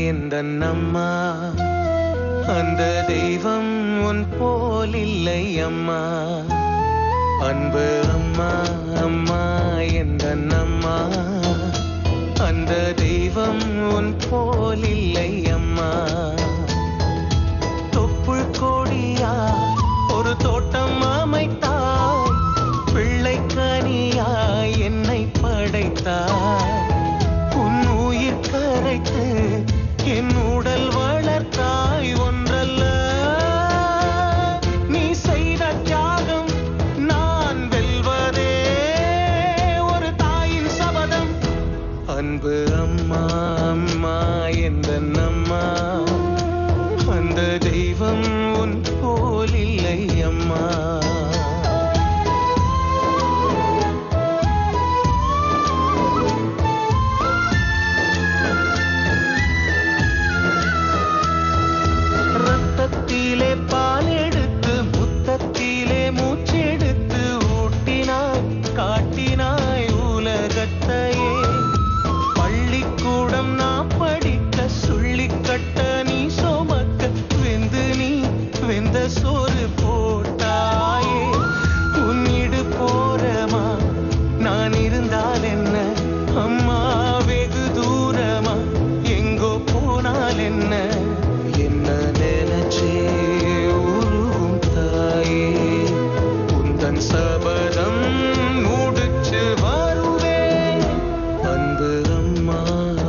எந்தன் அம்மா, அந்த தெய்வம் உன் போல் இல்லை அம்மா. அன்பு அம்மா அம்மா எந்தன் அம்மா, அந்த தெய்வம் உன் போல் இல்லை அம்மா. தொப்புள் கொடியா ஒரு தோட்டம் அமைத்தாய், பிள்ளை கனியாய் என்னை படைத்தாய். உன் உயிர் கரைத்து என் உடல் வளர்த்தாய். ஒன்றல்ல நீ செய்த தியாகம் நான் வெல்வதே ஒரு தாயின் சபதம். அன்பு அம்மா அம்மா எந்தன் அம்மா, அந்த தெய்வம் உன் போல் இல்லை அம்மா. ரத்தத்திலே பால் எடுத்து முத்தத்திலே மூச்செடுத்து ஊட்டினாய் காட்டினாய் உலகத்தையே. பள்ளிக்கூடம் நான் படிக்க சொல்லிக்கட்ட நீ சோமக்க வெந்து நீ வெந்த சோறு போட்டாயே. உன்னிடு போறமா நான் இருந்தால் என்ன அம்மா, வெகு தூரமா எங்கோ போனால் என்ன. என்ன நினைச்சே உருவும் தாயே, உந்தன் சபதம் முடிச்சு வருவேன். அன்பு அம்மா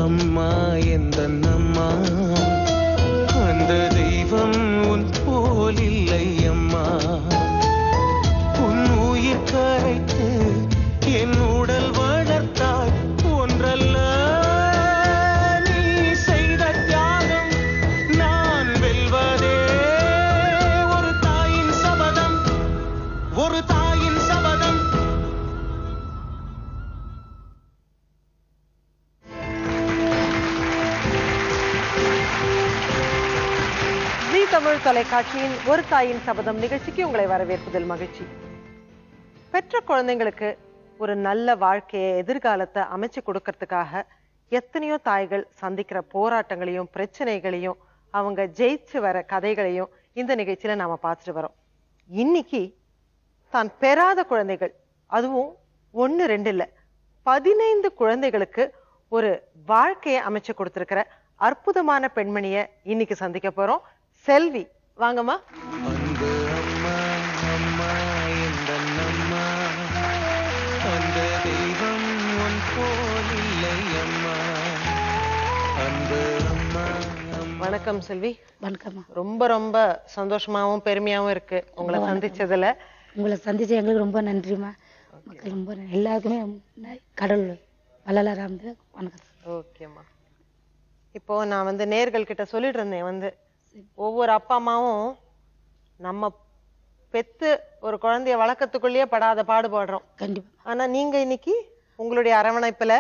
அம்மா எந்தன் அம்மா, அந்த தெய்வம் உன் போல் இல்லை அம்மா. உன் உயிர் கரைத்து என் உடல் வளர்த்தாய். ஒன்றல்ல நீ செய்த தியாகம் நான் வெல்வதே ஒரு தாயின் சபதம், ஒரு தாயின் சபதம். ஜீ தமிழ் தொலைக்காட்சியின் ஒரு தாயின் சபதம் நிகழ்ச்சிக்கு உங்களை வரவேற்பதில் மகிழ்ச்சி. பெற்ற குழந்தைங்களுக்கு ஒரு நல்ல வாழ்க்கையை எதிர்காலத்தை அமைச்சு கொடுக்கறதுக்காக எத்தனையோ தாய்கள் சந்திக்கிற போராட்டங்களையும் பிரச்சனைகளையும் அவங்க ஜெயிச்சு வர கதைகளையும் இந்த நிகழ்ச்சியில நாம பார்த்துட்டு வரோம். இன்னைக்கு தான் பெறாத குழந்தைகள், அதுவும் 1 2 இல்ல 15 குழந்தைகளுக்கு ஒரு வாழ்க்கையை அமைச்சு கொடுத்திருக்கிற அற்புதமான பெண்மணியை இன்னைக்கு சந்திக்க போறோம். செல்வி, வாங்கம்மா. அன்பு அம்மா அம்மா எந்தன் அம்மா, அந்த தெய்வம் உன் போல் இல்லை அம்மா. அன்பு அம்மா அம்மா. வணக்கம் செல்வி. வணக்கம்மா. ரொம்ப ரொம்ப சந்தோஷமாவும் பெருமையாவும் இருக்கு உங்களை சந்திச்சதுல. உங்களை சந்திச்சு எங்களுக்கு ரொம்ப நன்றிம்மா. மக்கள் ரொம்ப எல்லாருக்குமே கடவுள் வள்ளலாராம் வணக்கம். ஓகேம்மா. இப்போ நான் நேர்கள் கிட்ட சொல்லிட்டு இருந்தேன், ஒவ்வொரு அப்பா அம்மாவும் நம்ம பெத்து ஒரு குழந்தைய வளர்க்கறதுக்குள்ளேயே படாத பாடுபடுறோம். கண்டிப்பா. ஆனா நீங்க இன்னைக்கு உங்களுடைய அரவணைப்புல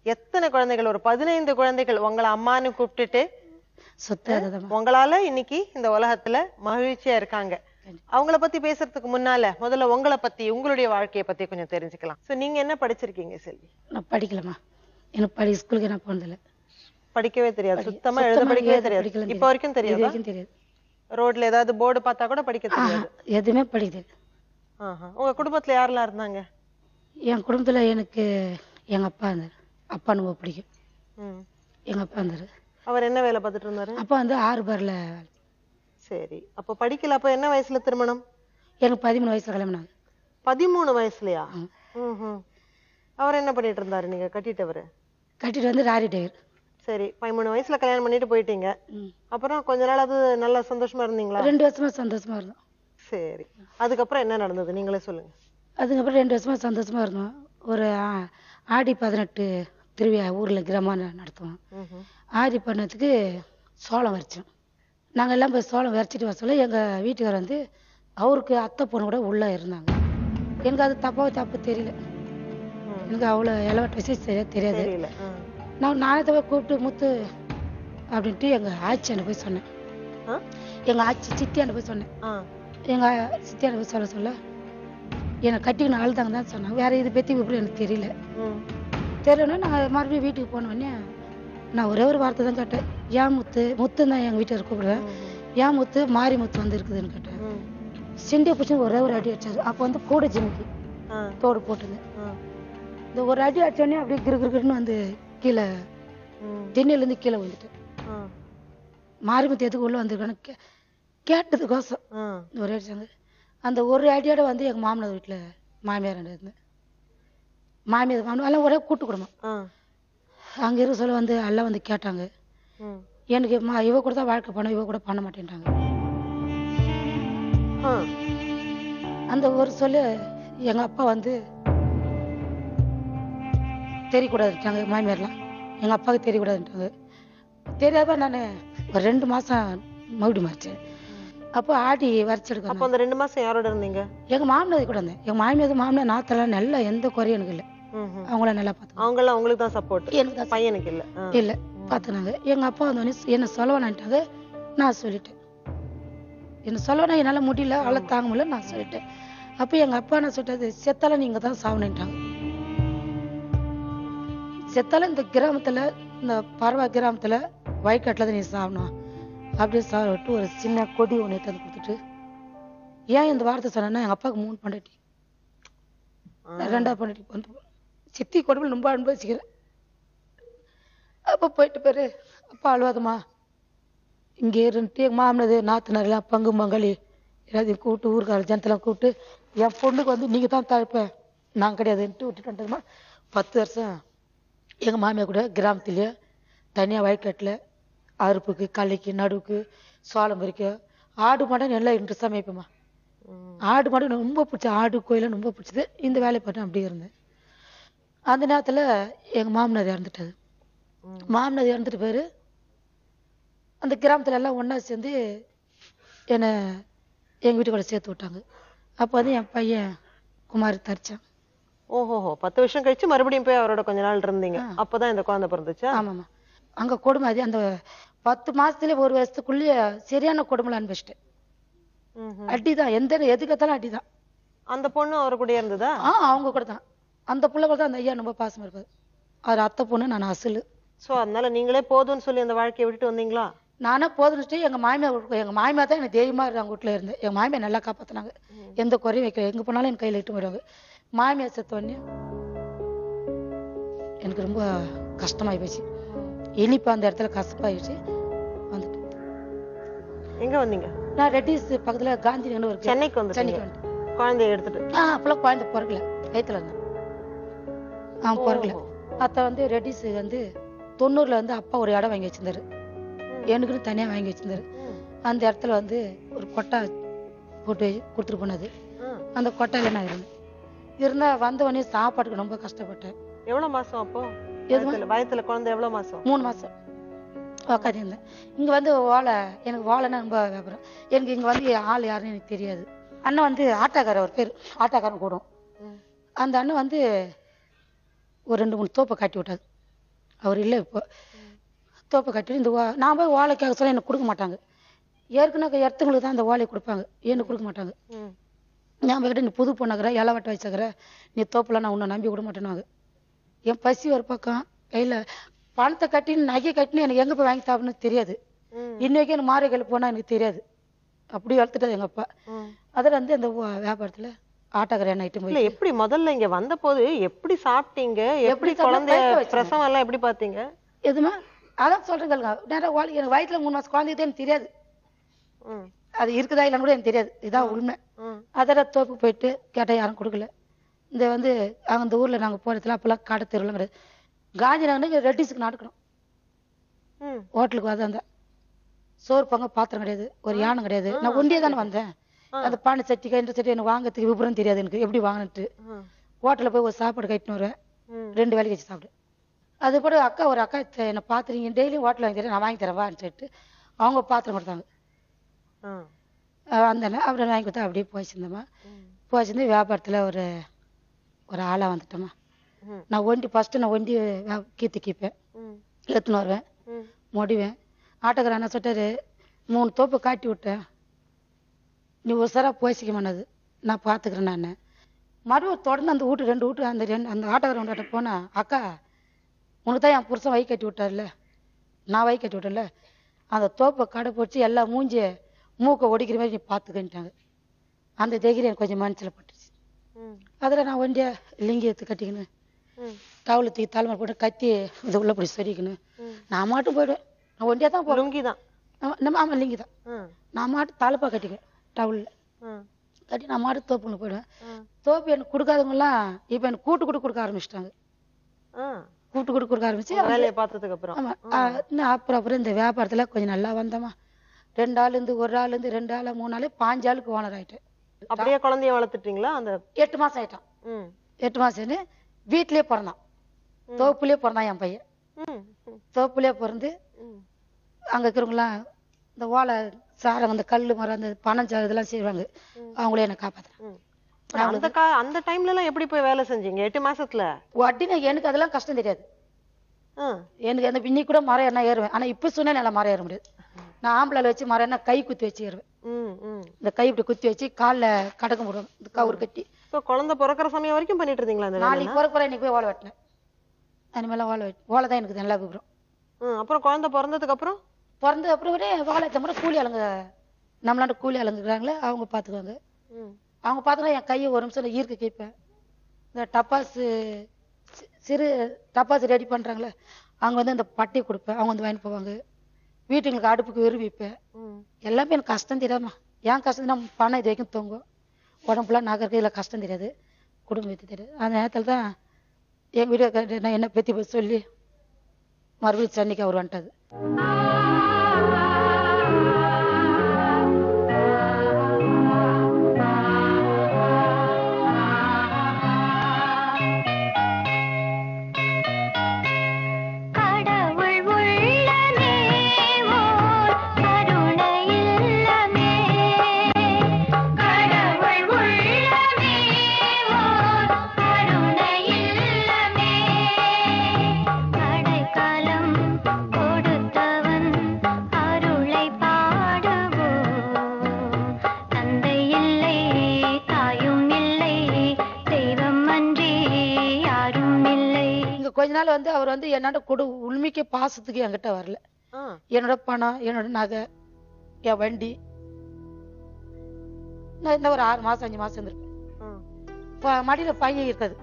எத்தனை குழந்தைகள், ஒரு 15 குழந்தைகள் உங்களை அம்மான்னு கூப்பிட்டுட்டு உங்களால இன்னைக்கு இந்த உலகத்துல மகிழ்ச்சியா இருக்காங்க. அவங்கள பத்தி பேசுறதுக்கு முன்னால முதல்ல உங்களை பத்தி, உங்களுடைய வாழ்க்கையை பத்தி கொஞ்சம் தெரிஞ்சுக்கலாம். சோ நீங்க என்ன படிச்சிருக்கீங்க செல்வி? நான் படிக்கலமா, எனக்கு ஸ்கூலுக்கு நான் போனதில்ல. படிக்கவே தெரியாது, சுத்தமா எழுத படிக்கவே தெரியாது. இப்ப வரைக்கும் தெரியாது? ரோட்ல ஏதாவது போர்டு பார்த்தா கூட படிக்க தெரியாது? எதுவுமே படிக்க தெரியாது. உங்க குடும்பத்துல யாரெல்லாம் இருந்தாங்க? என் குடும்பத்துல எனக்கு எங்க அப்பா இருந்தாரு. அப்பா ரொம்ப பிடிக்கும். எங்க அப்பா இருந்தாரு. அவர் என்ன வேலை பார்த்துட்டு இருந்தாரு? அப்பா 6 பார்ல. சரி, அப்ப படிக்கல. அப்ப என்ன வயசுல திருமணம்? எனக்கு 13 வயசுல கல்யாணம். 13 வயசுலயா? அவர் என்ன பண்ணிட்டு இருந்தாரு நீங்க கட்டிட்டவரு? கட்டிட்டு லாரி டிரைவர். சரி, 13 வயசுல கல்யாணம் பண்ணிட்டு போயிட்டீங்க. அப்புறம் கொஞ்ச நாள் அது நல்லா சந்தோஷமா இருந்தீங்களா? 2 வருஷமா சந்தோஷமா இருந்தோம். சரி, அதுக்கப்புறம் என்ன நடந்தது நீங்களே சொல்லுங்க. அதுக்கப்புறம் 2 வருஷமா சந்தோஷமா இருந்தோம். ஒரு ஆடி 18 திருவிழா ஊர்ல கிராம நடத்துவோம். ஆடி பண்ணதுக்கு சோளம் வரைச்சோம். நாங்கள் எல்லாம் போய் சோளம் வரைச்சிட்டு வர சொல்ல எங்கள் வீட்டுக்கார் அவருக்கு அத்தை பொண்ணு கூட உள்ளே இருந்தாங்க. எனக்கு அது தப்பு தெரியல. எனக்கு அவ்வளோ எலவட்ட விஷயம் தெரியாது. நானே தவிர கூப்பிட்டு முத்து அப்படின்ட்டு எங்கள் ஆச்சியாண்ட போய் சொன்னேன். எங்கள் ஆச்சி சித்தியாண்ட போய் சொன்னேன். எங்கள் சித்தியாண்ட போய் சொல்ல என்னை கட்டிக்கணும் அழுதாங்க தான் சொன்னாங்க. வேற இது பற்றி இப்படி எனக்கு தெரியல. தெரியலன்னா நாங்கள் மறுபடியும் வீட்டுக்கு போனோடனே நான் ஒரே ஒரு வார்த்தை தான் கேட்டேன், ஏன் முத்து முத்துன்னு தான் எங்கள் வீட்டில் கூப்பிடுவேன், ஏன் முத்து மாறி முத்து வந்து இருக்குதுன்னு கேட்டேன். சிண்டியை பிடிச்சி ஒரே ஒரு அடி அடிச்சாரு. அப்போ வந்து கூட ஜிமிக்கு தோடு போட்டுருந்தேன். இந்த ஒரு அடி அடிச்சோடனே அப்படியே கிருகிருன்னு வந்து கீழே திண்ணிலேருந்து கீழே விழுந்துட்டேன். மாரிமுத்து எதுக்கு உள்ள வந்திருக்கான்னு கேட்டதுக்கோசம் ஒரே அடிச்சாங்க. அந்த ஒரு அடியோட வந்து எங்கள் மாமனார் வீட்டில் மாமியார் இருந்தேன். மாமியார் மாமனார் எல்லாம் ஒரே கூட்டு குடும்பம். அங்கே இருக்க சொல்ல வந்து எல்லாம் வந்து கேட்டாங்க. எனக்கு இவ கூட தான் வாழ்க்கை பண்ண, இவ கூட பண்ண மாட்டேன்றாங்க. அந்த ஒரு சொல்ல எங்கள் அப்பா வந்து தெரியக்கூடாதுட்டாங்க. மாமியார்லாம் எங்கள் அப்பாவுக்கு தெரியக்கூடாதுன்ட்டாங்க. தெரியாத நான் ஒரு 2 மாதம் மறுபடியும் மறைச்சேன். அப்போ ஆடி வரைச்செடுக்க. அப்போ அந்த 2 மாசம் யாரோட இருந்தீங்க? எங்கள் மாமனார் கூட இருந்தேன். எங்கள் மாமியார் நாத்தெல்லாம் நல்லா எந்த குறையும் எனக்கு இல்லை. அவங்கள நல்லா பார்த்து அவங்களாம் உங்களுக்கு தான் சப்போர்ட், எனக்கு தான் பையனுக்கு இல்லை இல்லை பார்த்துனாங்க. எங்கள் அப்பா வந்தோடனே என்ன சொல்லவானான்ட்டாங்க. நான் சொல்லிட்டேன், என்ன சொல்லவானா என்னால் முடியல, அவளை தாங்க முடியல, நான் சொல்லிட்டேன். அப்போ எங்கள் அப்பா நான் சொல்லிட்டது, செத்தாலும் நீங்கள் தான் சாவணுன்ட்டாங்க. செத்தாலும் இந்த கிராமத்தில், இந்த பரவா கிராமத்தில் வயக்காட்டில் தான் நீ சாவணும் அப்படியே சாவ விட்டு ஒரு சின்ன கொடி ஒன்று எடுத்து கொடுத்துட்டு, ஏன் இந்த வார்த்தை சொன்னேன்னா எங்கள் அப்பாவுக்கு 3 பொண்டாட்டி, 2வது பொண்டாட்டி வந்து சித்தி கொடுமையில் ரொம்ப அனுபவிச்சுக்கிறேன். அப்போ போயிட்டு பேரு அப்பா அழுவாதம்மா, இங்கே இருந்துட்டு எங்கள் மாமனது நாத்தனாரெல்லாம் பங்கு மங்களி எல்லாத்தையும் கூப்பிட்டு ஊருக்கார ஜனத்தெல்லாம் கூப்பிட்டு என் பொண்ணுக்கு வந்து நீங்கள் தான் தழைப்பேன், நான் கிடையாதுன்ட்டு விட்டுட்டு வந்துட்டோமா. 10 வருஷம் எங்கள் மாமியார் கூட கிராமத்துலேயே தனியாக வயக்காட்டில் அறுப்புக்கு களைக்கு நடுவுக்கு சோளம் பறிக்க ஆடு மாடை நல்லா இன்ட்ரெஸ்டாக மேய்ப்பேம்மா. ஆடு மாடு ரொம்ப பிடிச்ச, ஆடு கோயிலும் ரொம்ப பிடிச்சது. இந்த வேலையை பார்த்தேன் அப்படியே இருந்தேன். அந்த நேரத்தில் எங்கள் மாமனார் இறந்துட்டாரு. மாமனார் இறந்துட்டு பேர் அந்த கிராமத்தில் எல்லாம் ஒன்றா சேர்ந்து என்னை எங்கள் வீட்டுக்கூட சேர்த்து விட்டாங்க. அப்போ வந்து என் பையன் குமார் தரிச்சான். ஓஹோஹோ, 10 வருஷம் கழிச்சு மறுபடியும் போய் அவரோட கொஞ்ச நாள் இருந்தீங்க. அப்பதான் இந்த குழந்தை பிறந்துச்சா? ஆமாம்மா. அங்கே கொடுமை அது. அந்த 10 மாசத்துல 1 வருஷத்துக்குள்ளேயே சரியான கொடுமைல அனுபவிச்சிட்டேன். அடிதான், எதுக்கத்தாலும் அடிதான். அந்த பொண்ணு அவரு கூட இருந்ததா? அவங்க கூட தான். அந்த பிள்ளை கூட தான் அந்த ஐயா ரொம்ப பாசமா இருப்பாரு. அவர் அத்தை பொண்ணு, நான் அசலு. சோ அதனால நீங்களே போதும்னு சொல்லி அந்த வாழ்க்கையை விட்டுட்டு வந்தீங்களா? நானே போதுன்னுட்டு எங்கள் மாமியார் தான் எனக்கு தைரியமாக இருந்தாங்க. வீட்டில் இருந்தேன். எங்கள் மாமியார் நல்லா காப்பாற்றினாங்க, எந்த குறையும் வைக்கல. எங்கே போனாலும் என் கையில் இட்டு போயிடுவாங்க. மாமியார் செத்தோடனே எனக்கு ரொம்ப கஷ்டமாகி போச்சு. இனிப்பு அந்த இடத்துல கஷ்டமாயிடுச்சு. வந்துட்டு எங்க வந்தீங்க? நான் ரெட்டிஸ் பக்கத்துல காந்தி நகர் ஒரு சென்னைக்கு வந்து குழந்தைய எடுத்துட்டு. அப்பெல்லாம் குழந்தை பிறக்கல, வயிற்றுல இருந்தேன். பிறக்கல. அத்தை வந்து ரெட்டிஸ் வந்து 90ல வந்து அப்பா ஒரு இடம் வாங்கி வச்சிருந்தாரு, எனக்குன்னு தனியா வாங்கி வச்சிருந்தாரு. அந்த இடத்துல வந்து ஒரு கொட்டை போட்டு கொடுத்துட்டு போனது. அந்த கொட்டையில நான் இருந்தா வந்த உடனே சாப்பாட்டுக்கு ரொம்ப கஷ்டப்பட்டேன். எவ்வளவு மாசம் அப்போ? வயத்துல குழந்தை எவ்வளவு மாசம்? 3 மாசம் உக்காந்து இருந்தேன். இங்க வந்து எனக்கு வாழைன்னா ரொம்ப வியாபாரம். எனக்கு இங்க வந்து ஆள் யாருன்னு எனக்கு தெரியாது. அண்ணன் வந்து ஆட்டாக்காரர், ஒரு பேர் ஆட்டாக்காரன் கூடும். அந்த அண்ணன் வந்து ஒரு 2-3 தோப்பை காட்டி விட்டாரு. அவர் இல்லை இப்போ. தோப்பை கட்டி இந்த நான் போய் ஓலைக்காக சொல்ல எனக்கு கொடுக்க மாட்டாங்க. ஏற்கனவே இடத்துங்களுக்கு தான் அந்த ஓலையை கொடுப்பாங்க, எனக்கு கொடுக்க மாட்டாங்க. நான் போய்கிட்ட நீ புது பொண்ணாக்குற, இலை வட்ட வச்சுக்கிற, நீ தோப்பில் நான் உன்னை நம்பி விட மாட்டேன்னு. என் பசி ஒரு பக்கம், கையில் பணத்தை கட்டின்னு நகை கட்டின்னு எனக்கு எங்கே போய் வாங்கி சாப்பிடணும்னு தெரியாது. இன்னைக்கு எனக்கு மாறு கையில் போனால் எனக்கு தெரியாது. அப்படி வளர்த்துட்டாது எங்கள் அப்பா. அதில் வந்து அந்த வியாபாரத்தில் ஆட்டாக்கரை என்ன ஐட்டம். இல்லை, எப்படி முதல்ல இங்கே வந்த போது எப்படி சாப்பிட்டீங்க, எப்படி குழந்தை பிரசவம் எல்லாம் எப்படி பார்த்தீங்க? எதுவுமே அதான் சொல்றேங்க. நேரம் எனக்கு வயிற்றுல 3 மாசம் குழந்தைகிட்டே எனக்கு தெரியாது. அது இருக்குதா இல்லைன்னு கூட எனக்கு தெரியாது. இதான் உண்மை. அதெல்லாம் தோப்பு போயிட்டு கேட்டால் யாரும் கொடுக்கல. இந்த வந்து அந்த ஊரில் நாங்கள் போகிறதுல அப்போல்லாம் கடை தெருவில் கிடையாது. காந்தி நகர் ரெட்டிஸுக்கு நடக்கணும். ஹோட்டலுக்கு வந்தேன். சோறு பங்க பாத்திரம் கிடையாது, ஒரு யானை கிடையாது. நான் ஒண்டியே தானே வந்தேன். அந்த பானை சட்டி கைன்ற சட்டி எனக்கு வாங்கிறதுக்கு விபரம் தெரியாது எனக்கு, எப்படி வாங்கினட்டு. ஹோட்டலில் போய் ஒரு சாப்பாடு கட்டின்னு வருவேன், 2 வேலைக்கு வச்சு சாப்பிடு. அது போல ஒரு அக்கா என்னை பார்த்துறீங்க, டெய்லியும் ஹோட்டலில் வாங்கி தரேன், நான் வாங்கி தரேன் வான்னு சொல்லிட்டு அவங்க பாத்திரம் கொடுத்தாங்க. அந்த அப்புறம் வாங்கி கொடுத்தா அப்படியே போயிச்சிருந்தேம்மா. போயிச்சிருந்து வியாபாரத்தில் ஒரு ஆளாக வந்துட்டேம்மா. நான் ஃபஸ்ட்டு நான் ஒண்டி கீப்பேன், எடுத்துன்னு வருவேன், முடிவேன். ஆட்டோக்காரன் என்ன சொல்லிட்டாரு, 3 தோப்பு காட்டி விட்டேன், நீ ஒரு சாராக போய்ச்சிக்கமானது, நான் பார்த்துக்கிறேன். நான் மறுபடியும் தொடர்ந்து அந்த வீட்டு 2 வீட்டு அந்த ஆட்டோக்காரன் போனா, அக்கா உனக்கு தான் என் புருஷன் வை கட்டி விட்டார்ல, நான் வை கட்டி விட்டேன்ல, அந்த தோப்பை கடை போச்சு எல்லாம் மூஞ்சி மூக்கை ஒடிக்கிற மாதிரி நீ பார்த்துக்கிட்டாங்க. அந்த தைரியம் எனக்கு கொஞ்சம் மனசில் பட்டுச்சு. அதில் நான் ஒண்டியா லிங்கி எடுத்து கட்டிக்கணும், டவுலு தூக்கி தலைமை போட்டு கத்தி இது உள்ள பிடி சொரிக்கணும். நான் மாட்டும் போயிடுவேன். நான் ஒண்டியா தான் போவேன். லுங்கி தான் நம்ம ஆமாம் லிங்கி தான். நான் மாட்டு தலைப்பா கட்டிக்குவேன் டவுலில் கட்டி நான் மாட்டு தோப்புன்னு போயிடுவேன். தோப்பு எனக்கு கொடுக்காதவங்கலாம் இப்போ எனக்கு கூட்டு கொடுக்க ஆரம்பிச்சிட்டாங்க. கூட்டு கொடுக்க ஆரம்பிச்சு வேலையை பார்த்ததுக்கு அப்புறம் ஆமாம். அப்புறம் இந்த வியாபாரத்தில் கொஞ்சம் நல்லா வந்தோமா. 2 ஆளுந்து 1 ஆளுந்து 2 ஆள் 3 ஆள் 5 ஆளுக்கு ஓனர் ஆயிட்டேன். அப்படியே குழந்தைய வளர்த்துட்டீங்களா? அந்த 8 மாசம் ஆயிட்டான். 8 மாசம்னு வீட்லயே பிறந்தான். தோப்புலயே பிறந்தான் என் பையன். தோப்புலயே பிறந்து அங்க இருக்கிறவங்களாம் இந்த ஓலை சாரம் அந்த கல்லு மரம் அந்த பனஞ்சாறு இதெல்லாம் செய்வாங்க. அவங்களே என்ன காப்பாத்துறேன். அந்த டைம்ல எல்லாம் எப்படி போய் வேலை செஞ்சீங்க 8 மாசத்துல? வட்டினா எனக்கு அதெல்லாம் கஷ்டம் தெரியாது. எனக்கு அந்த இன்னி கூட மரம் என்ன ஏறுவேன். ஆனா இப்ப சொன்னா நல்லா மரம் ஏற முடியாது. நான் ஆம்பளை வச்சு மரம் என்ன கை குத்தி வச்சு ஏறுவேன். இந்த கை இப்படி குத்தி வச்சு காலில் கடக்க முடியும் இந்த கவுரு கட்டி. இப்போ குழந்தை பிறக்கிற சமயம் வரைக்கும் பண்ணிட்டு இருந்தீங்களா? நாளைக்கு பிறக்கிற இன்னைக்கு போய் ஓலை வெட்டினேன். அனிமேலாம் ஓலை தான் எனக்கு நல்லா விபரம். அப்புறம் குழந்தை பிறந்ததுக்கு அப்புறம் கூட வாழை தம்பரை கூலி ஆளுங்க நம்மளாண்ட கூலி ஆளுங்கிறாங்களே அவங்க பார்த்துக்குவாங்க. அவங்க பார்த்துக்கலாம் என் கையை ஒரு நிமிஷம் ஈர்க்க கேட்பேன். இந்த டப்பாசு சிறு டப்பாசு ரெடி பண்ணுறாங்களே அவங்க வந்து இந்த பட்டி கொடுப்பேன். அவங்க வந்து வாங்கிட்டு போவாங்க. வீட்டுங்களுக்கு அடுப்புக்கு விரும்பிப்பேன். எல்லாமே எனக்கு கஷ்டம் தெரியாதுமா. ஏன் கஷ்டம் நம்ம பணம் இது வரைக்கும் தொங்கும் உடம்புலாம் நகருக்கு இதில் கஷ்டம் தெரியாது, குடும்பம் பற்றி தெரியாது. அந்த நேரத்தில் தான் எங்கள் வீடு நான் என்ன பற்றி போய் சொல்லி மறுபடியும் சென்னைக்கு அவர் வந்துட்டாது. கொஞ்ச நாள் வந்து அவர் வந்து என்னோட உண்மைக்கு பாசத்துக்கு என்கிட்ட வரல. என்னோட பணம், என்னோட நகை, என் வண்டி நான் இந்த ஒரு 6 மாசம் 5 மாசம் இருந்திருப்பேன். மடியில பையன் இருக்காது,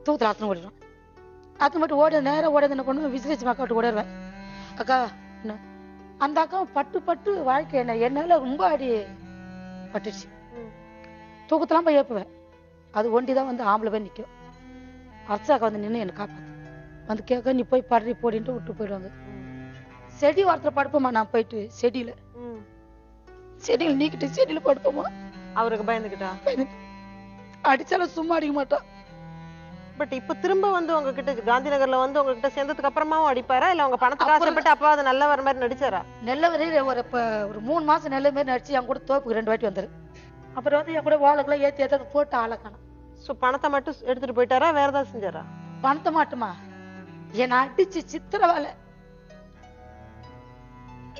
தூத்துல அத்தனை ஓடிடும். அது மட்டும் ஓட நேரம் ஓட என்ன பண்ணுவேன், விசிலிச்சு மக்கா ஓடிடுவேன். அக்கா என்ன அந்த அக்கா பட்டு வாழ்க்கை என்னால ரொம்ப அடி பட்டுச்சு. தூக்கத்தெல்லாம் போய் ஏப்புவேன். அது ஒண்டிதான் வந்து ஆம்பளை போய் நிற்கும். அர்ச்சாக்கா வந்து நின்று என்னை காப்பாத்து வந்து கேட்க நீ போய் படுறி போடின்ட்டு விட்டு போயிடுவாங்க. செடி வாரத்துல படுப்போமா, நான் போயிட்டு செடியில நீக்கிட்டு செடியில படுப்போமா. அவருக்கு பயந்துக்கிட்டா அடிச்சாலும் சும்மா அடிக்க மாட்டான். பட் இப்ப திரும்ப வந்து உங்ககிட்ட காந்தி நகர்ல வந்து உங்ககிட்ட சேர்ந்ததுக்கு அப்புறமாவும் அடிப்பாரா இல்ல உங்க பணத்துக்கு ஆசைப்பட்டு அப்பா அது நல்ல வர மாதிரி நடிச்சாரா? நெல்ல வரையில ஒரு 3 மாசம் நெல்ல மாதிரி நடிச்சு என் கூட தோப்புக்கு 2 வாட்டி வந்தாரு. அப்புறம் வந்து என் கூட வாழைக்கெல்லாம் ஏத்தி போட்டு ஆளக்கான. சோ பணத்தை மட்டும் எடுத்துட்டு போயிட்டாரா வேற ஏதாவது செஞ்சாரா? பணத்தை மாட்டுமா என்ன அடிச்சு சித்திரவாலை.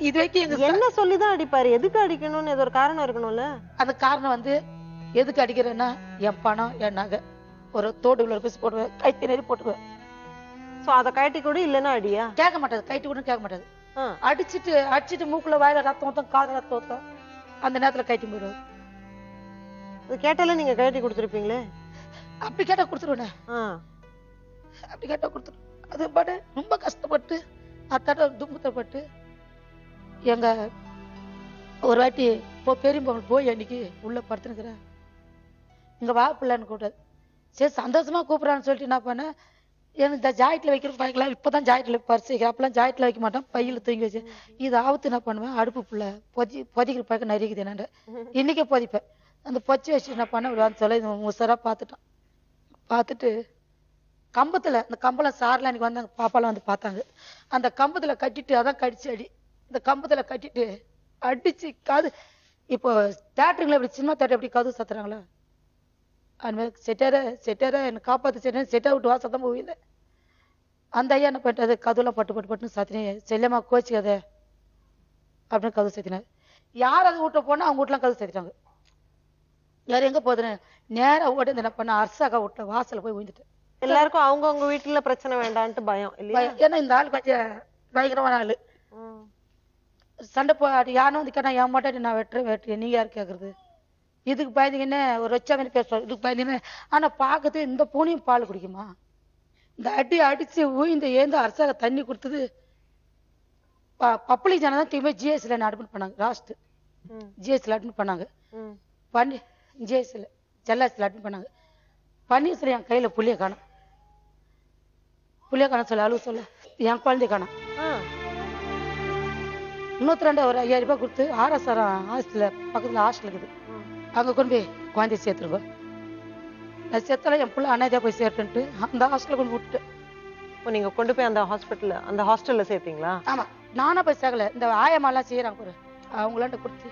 இது வரைக்கும் என்ன சொல்லிதான் அடிப்பாரு? எதுக்கு அடிக்கணும்னு ஏதோ ஒரு காரணம் இருக்கணும்ல. அந்த காரணம் வந்து எதுக்கு அடிக்கிறேன்னா என் பணம் என் நகை ஒரு தோடுக்குள்ள பீஸ் போடுவேன், கைத்தி நெறி போட்டுக்குவேன். சோ அத கைட்டி கூட இல்லன்னா அடியா? கேட்க மாட்டாது, கைட்டி கூட கேட்க மாட்டாது. அடிச்சுட்டு மூக்குல வாயில ரத்தம் ஊத்தம் காது ரத்தம் ஊத்தம் அந்த நேரத்துல கைட்டி போயிடுவாரு. அது கேட்டாலே நீங்க கைட்டி கொடுத்துருப்பீங்களே. அப்படி கேட்டா கொடுத்துருவேன். அப்படி கேட்டா கொடுத்துருவேன். அது பாட்டு ரொம்ப கஷ்டப்பட்டு அத்தாட்ட துன்பப்பட்டு எங்க ஒரு வாட்டி பெரியம்பவங்க போய் அன்னைக்கு உள்ள படுத்துனுக்குறேன். இங்க வா பிள்ளைன்னு கூப்பிட்டாது. சரி சந்தோஷமா கூப்பிடறான்னு சொல்லிட்டு என்ன பண்ணேன், எனக்கு இந்த ஜாக்கெட்ல வைக்கிற பைக்கலாம் இப்பதான் ஜாக்கெட்ல பறிச்சு வைக்கிறேன். அப்பெல்லாம் ஜாக்கெட்ல வைக்க மாட்டேன், பையில தூங்கி வச்சு இது ஆபத்து என்ன பண்ணுவேன், அடுப்பு புள்ள பொதிக்கிற பழக்கம் நரிக்குது என்னண்டு இன்னைக்கே பொதிப்பேன். அந்த பொச்சி வச்சு என்ன பண்ண சொல்ல முசரா பார்த்துட்டான். பார்த்துட்டு கம்பத்துல அந்த கம்பளம் சார்ல எனக்கு வந்து பாப்பாலாம் வந்து பார்த்தாங்க. அந்த கம்பத்துல கட்டிட்டு அதான் கடிச்சு அடி இந்த கம்பத்துல கட்டிட்டு அடிச்சு காது. இப்போ தேட்டருங்களா இப்படி சினிமா தேட்டர் எப்படி கதவு சத்துறாங்களா அது மாதிரி செட்டார என்னை காப்பாத்து செட்டா விட்டு வா சத்தம் போகல. அந்த ஐயா என்ன பண்ணிட்டாரு, கதவுலாம் பட்டு சத்தினே செல்லம்மா கோச்சிக்காத அப்படின்னு கதவு சத்தினாரு. யார் அது வீட்டை போனா அவங்க வீட்டுலாம் கதவு சத்திட்டாங்க. யார் எங்க போதுன்னு நேரம் ஓடி என்ன பண்ண அரசாக்கா விட்ட வாசல போய் விழுந்துட்டேன். எல்லாருக்கும் அவங்கவுங்க வீட்டுல பிரச்சனை வேண்டான்ட்டு பயம் இல்லையா? ஏன்னா இந்த ஆள் கொஞ்சம் பயங்கரமான ஆளு. சண்டை போய் யாரும் வந்து கேட்டா என் மாட்டேன் நான் வெட்டுறேன் நீங்க யார் கேக்குறது இதுக்கு பயந்தீங்கன்னு ஒரு வச்சாமனு பேசுவோம் இதுக்கு பயந்தீங்கன்னு ஆனா பாக்குறது இந்த பூனையும் பால் குடிக்குமா இந்த அடி அடிச்சு ஊய்ந்து ஏந்து அரசாங்க தண்ணி கொடுத்தது பப்ளிக் ஜனம் தான் திரும்பி ஜிஎஸ்ல அட்மிட் பண்ணாங்க லாஸ்ட் ஜிஎஸ்ல அட்மிட் பண்ணாங்க பண்ணி ஜிஎஸ்ல ஜெல்லாஸ்ல அட்மிட் பண்ணாங்க பன்னீர் என் கையில புளிய காணும் சொல்ல அழுவ சொல்ல என் குழந்தை காணும் 102 ஒரு 5000 ரூபாய் கொடுத்து ஆர்எஸ்ஆர் ஹாஸ்டல்ல பக்கத்துல ஹாஸ்டல் இருக்குது அங்க கொண்டு போய் குழந்தைய சேர்த்துருக்கோம் நான் சேர்த்தாலும் என் பிள்ளை அனாதையா போய் சேர்த்துன்ட்டு அந்த ஹாஸ்டல்ல கொண்டு விட்டுட்டு நீங்க கொண்டு போய் அந்த ஹாஸ்டல்ல சேர்த்தீங்களா? ஆமா நானா போய் சேர்க்கல இந்த ஆயமாலாம் செய்யறாங்க பாரு அவங்களாண்ட கொடுத்து.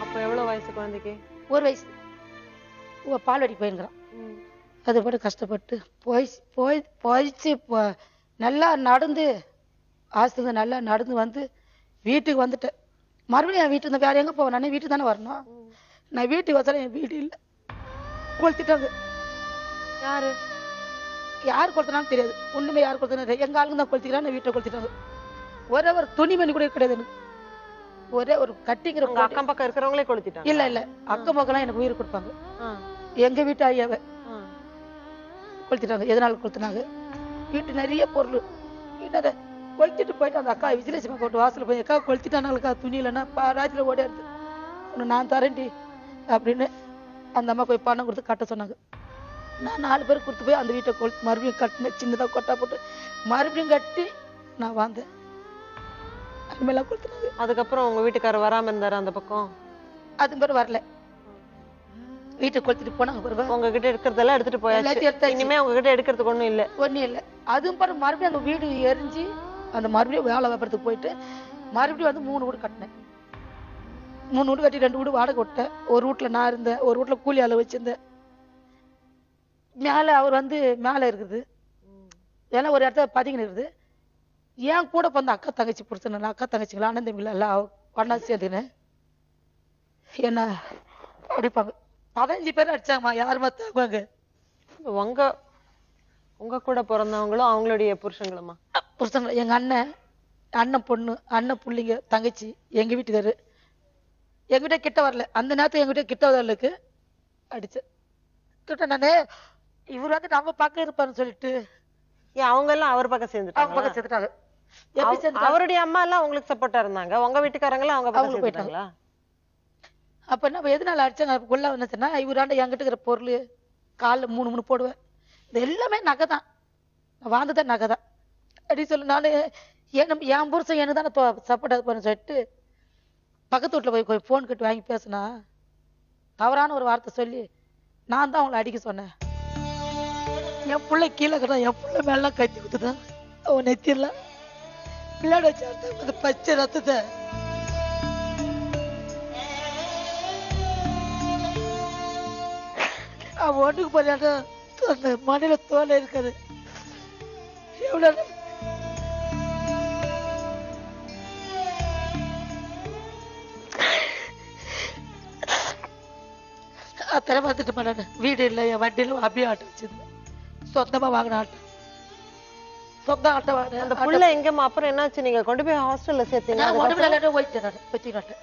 அப்ப எவ்வளவு வயசு குழந்தைக்கு? 1 வயசு. பால்வாடி போயிருக்கிறான். அது பாட்டு கஷ்டப்பட்டு போயிச்சு நல்லா நடந்து ஹாஸ்டலுக்கு நல்லா நடந்து வந்து வீட்டுக்கு வந்துட்டேன். மறுபடியும் என் வீட்டுக்கு வேற எங்க போவேன்? நானே வீட்டுக்கு தானே வரணும். நான் வீட்டுக்கு வச்சாலும் என் வீடு இல்லை, கொளுத்திட்டாங்க. யாரு கொளுத்தினாலும் தெரியாது, ஒண்ணுமே யாரு கொளுத்தினா எங்க ஆளுங்க தான் கொளுத்திக்கிறான். வீட்டை கொளுத்திட்டாங்க. ஒரே ஒரு துணிமணி கூட கிடையாது எனக்கு. ஒரே ஒரு கட்டிங்கிற அக்கம் பக்கம் இருக்கிறவங்களே கொளுத்திட்டாங்க. இல்ல இல்ல அக்கம் பக்கம் எனக்கு உயிர் கொடுப்பாங்க. எங்க வீட்டு ஐயாவை கொளுத்திட்டாங்க. எதனால கொளுத்தினாங்க? வீட்டு நிறைய பொருள் கொளுத்திட்டு போயிட்டு அந்த அக்கா விஜயலட்சுமி போட்டு வாசல் போய் அக்கா கொளுத்திட்டானாக்கா துணி இல்லைன்னா ராத்திரில ஓடியாருது, ஒன்று நான் தரேன்டி அப்படின்னு அந்த அம்மா போய் பணம் கொடுத்து கட்ட சொன்னாங்க. நான் 4 பேர் கொடுத்து போய் அந்த வீட்டை மறுபடியும் கட்டினேன். சின்னதாக கொட்டா போட்டு மறுபடியும் கட்டி நான் வந்தேன். அதுமாதிரிலாம் கொடுத்துனாங்க. அதுக்கப்புறம் உங்க வீட்டுக்காரர் வராம இருந்தாரு அந்த பக்கம்? அது பேர் வரல, வீட்டை கொளுத்திட்டு போனாங்க. பிறகு உங்ககிட்ட இருக்கிறதெல்லாம் எடுத்துட்டு போயாச்சு. இனிமே உங்ககிட்ட எடுக்கிறதுக்கு ஒண்ணும் இல்லை. அதுவும் பாரு மறுபடியும் அந்த வீடு எரிஞ்சு அந்த மறுபடியும் வேலை வியாபாரத்துக்கு போயிட்டு மறுபடியும் வந்து 3 வீடு கட்டினேன். 3 வீடு கட்டி 2 வீடு வாடகை விட்டேன். ஒரு வீட்டுல நான் இருந்தேன், ஒரு வீட்டுல கூலி ஆளு வச்சிருந்தேன். மேல அவர் வந்து மேல இருக்குது, ஏன்னா ஒரு இடத்துல பதுங்கின்னு இருக்குது. ஏன் கூட பிறந்த அக்கா தங்கச்சி பிடிச்சேன், அக்கா தங்கச்சிங்களா அண்ணன் தம்பிங்களா எல்லாம் ஒன்னா சேர்ந்துன்னு என்ன அடிப்பாங்க. 15 பேர் அடிச்சாங்கம்மா. யாருமா தாங்க? உங்க கூட பிறந்தவங்களும் அவங்களுடைய புருஷங்களுமா? புருஷங்க எங்க அண்ணன் பொண்ணு, அண்ணன் புள்ளிங்க, தங்கச்சி, எங்க வீட்டுக்காரு. எங்க வீட்டை கிட்ட வரல அந்த நேரத்துக்கு, எங்க வீட்டை கிட்ட வரலுக்கு அடிச்ச கிட்ட நானு. இவர் வந்து நம்ம பக்கம் இருப்பாருன்னு சொல்லிட்டு அவங்க எல்லாம் அவர் பக்கம் சேர்ந்துட்டாங்க. அவருடைய அம்மா எல்லாம் உங்களுக்கு சப்போர்ட்டா இருந்தாங்க, உங்க வீட்டுக்காரங்க எல்லாம் அவங்க பக்கம் போயிட்டாங்களா? அப்ப என்ன எதனால அடிச்சாங்க? உள்ள வந்துச்சுன்னா இவராண்ட என்கிட்ட இருக்கிற பொருள் காலில் 3 போடுவேன். இது எல்லாமே நகை தான், வாழ்ந்துதான் நகை தான் அப்படி சொல்லு. நானு என் புருஷன் எனக்கு தானே சப்போர்ட் பண்ண சொல்லிட்டு பக்கத்து வீட்டுல போய் போன் கட்டு வாங்கி பேசினா தவறான ஒரு வார்த்தை சொல்லி நான் தான் அவங்களை அடிக்க சொன்னேன். என் பிள்ளை கீழே கட்டான், என் பிள்ளை மேலாம் கட்டி கொடுத்துட்டான். அவன் நெத்திடலாம் பிள்ளாட வச்சு பச்சை ரத்தத்தை அவன் ஒன்றுக்கு போறாட்ட அந்த மண்ணில தோலை இருக்காது. எவ்வளவு அத்தனை பார்த்துட்டு பண்ண வீடு இல்லை, என் வண்டியில அப்படியே ஆட்டோ வச்சிருந்தேன். சொந்தமா வாங்கின ஆட்டோ, சொந்த ஆட்டோ வாங்கினேன். அந்த புள்ள எங்கம்மா? அப்புறம் என்னாச்சு? நீங்க கொண்டு போய் ஹாஸ்டல்ல சேர்த்தீங்க? உடம்பு நல்லா போயிட்டேன். வச்சுக்கிட்டேன்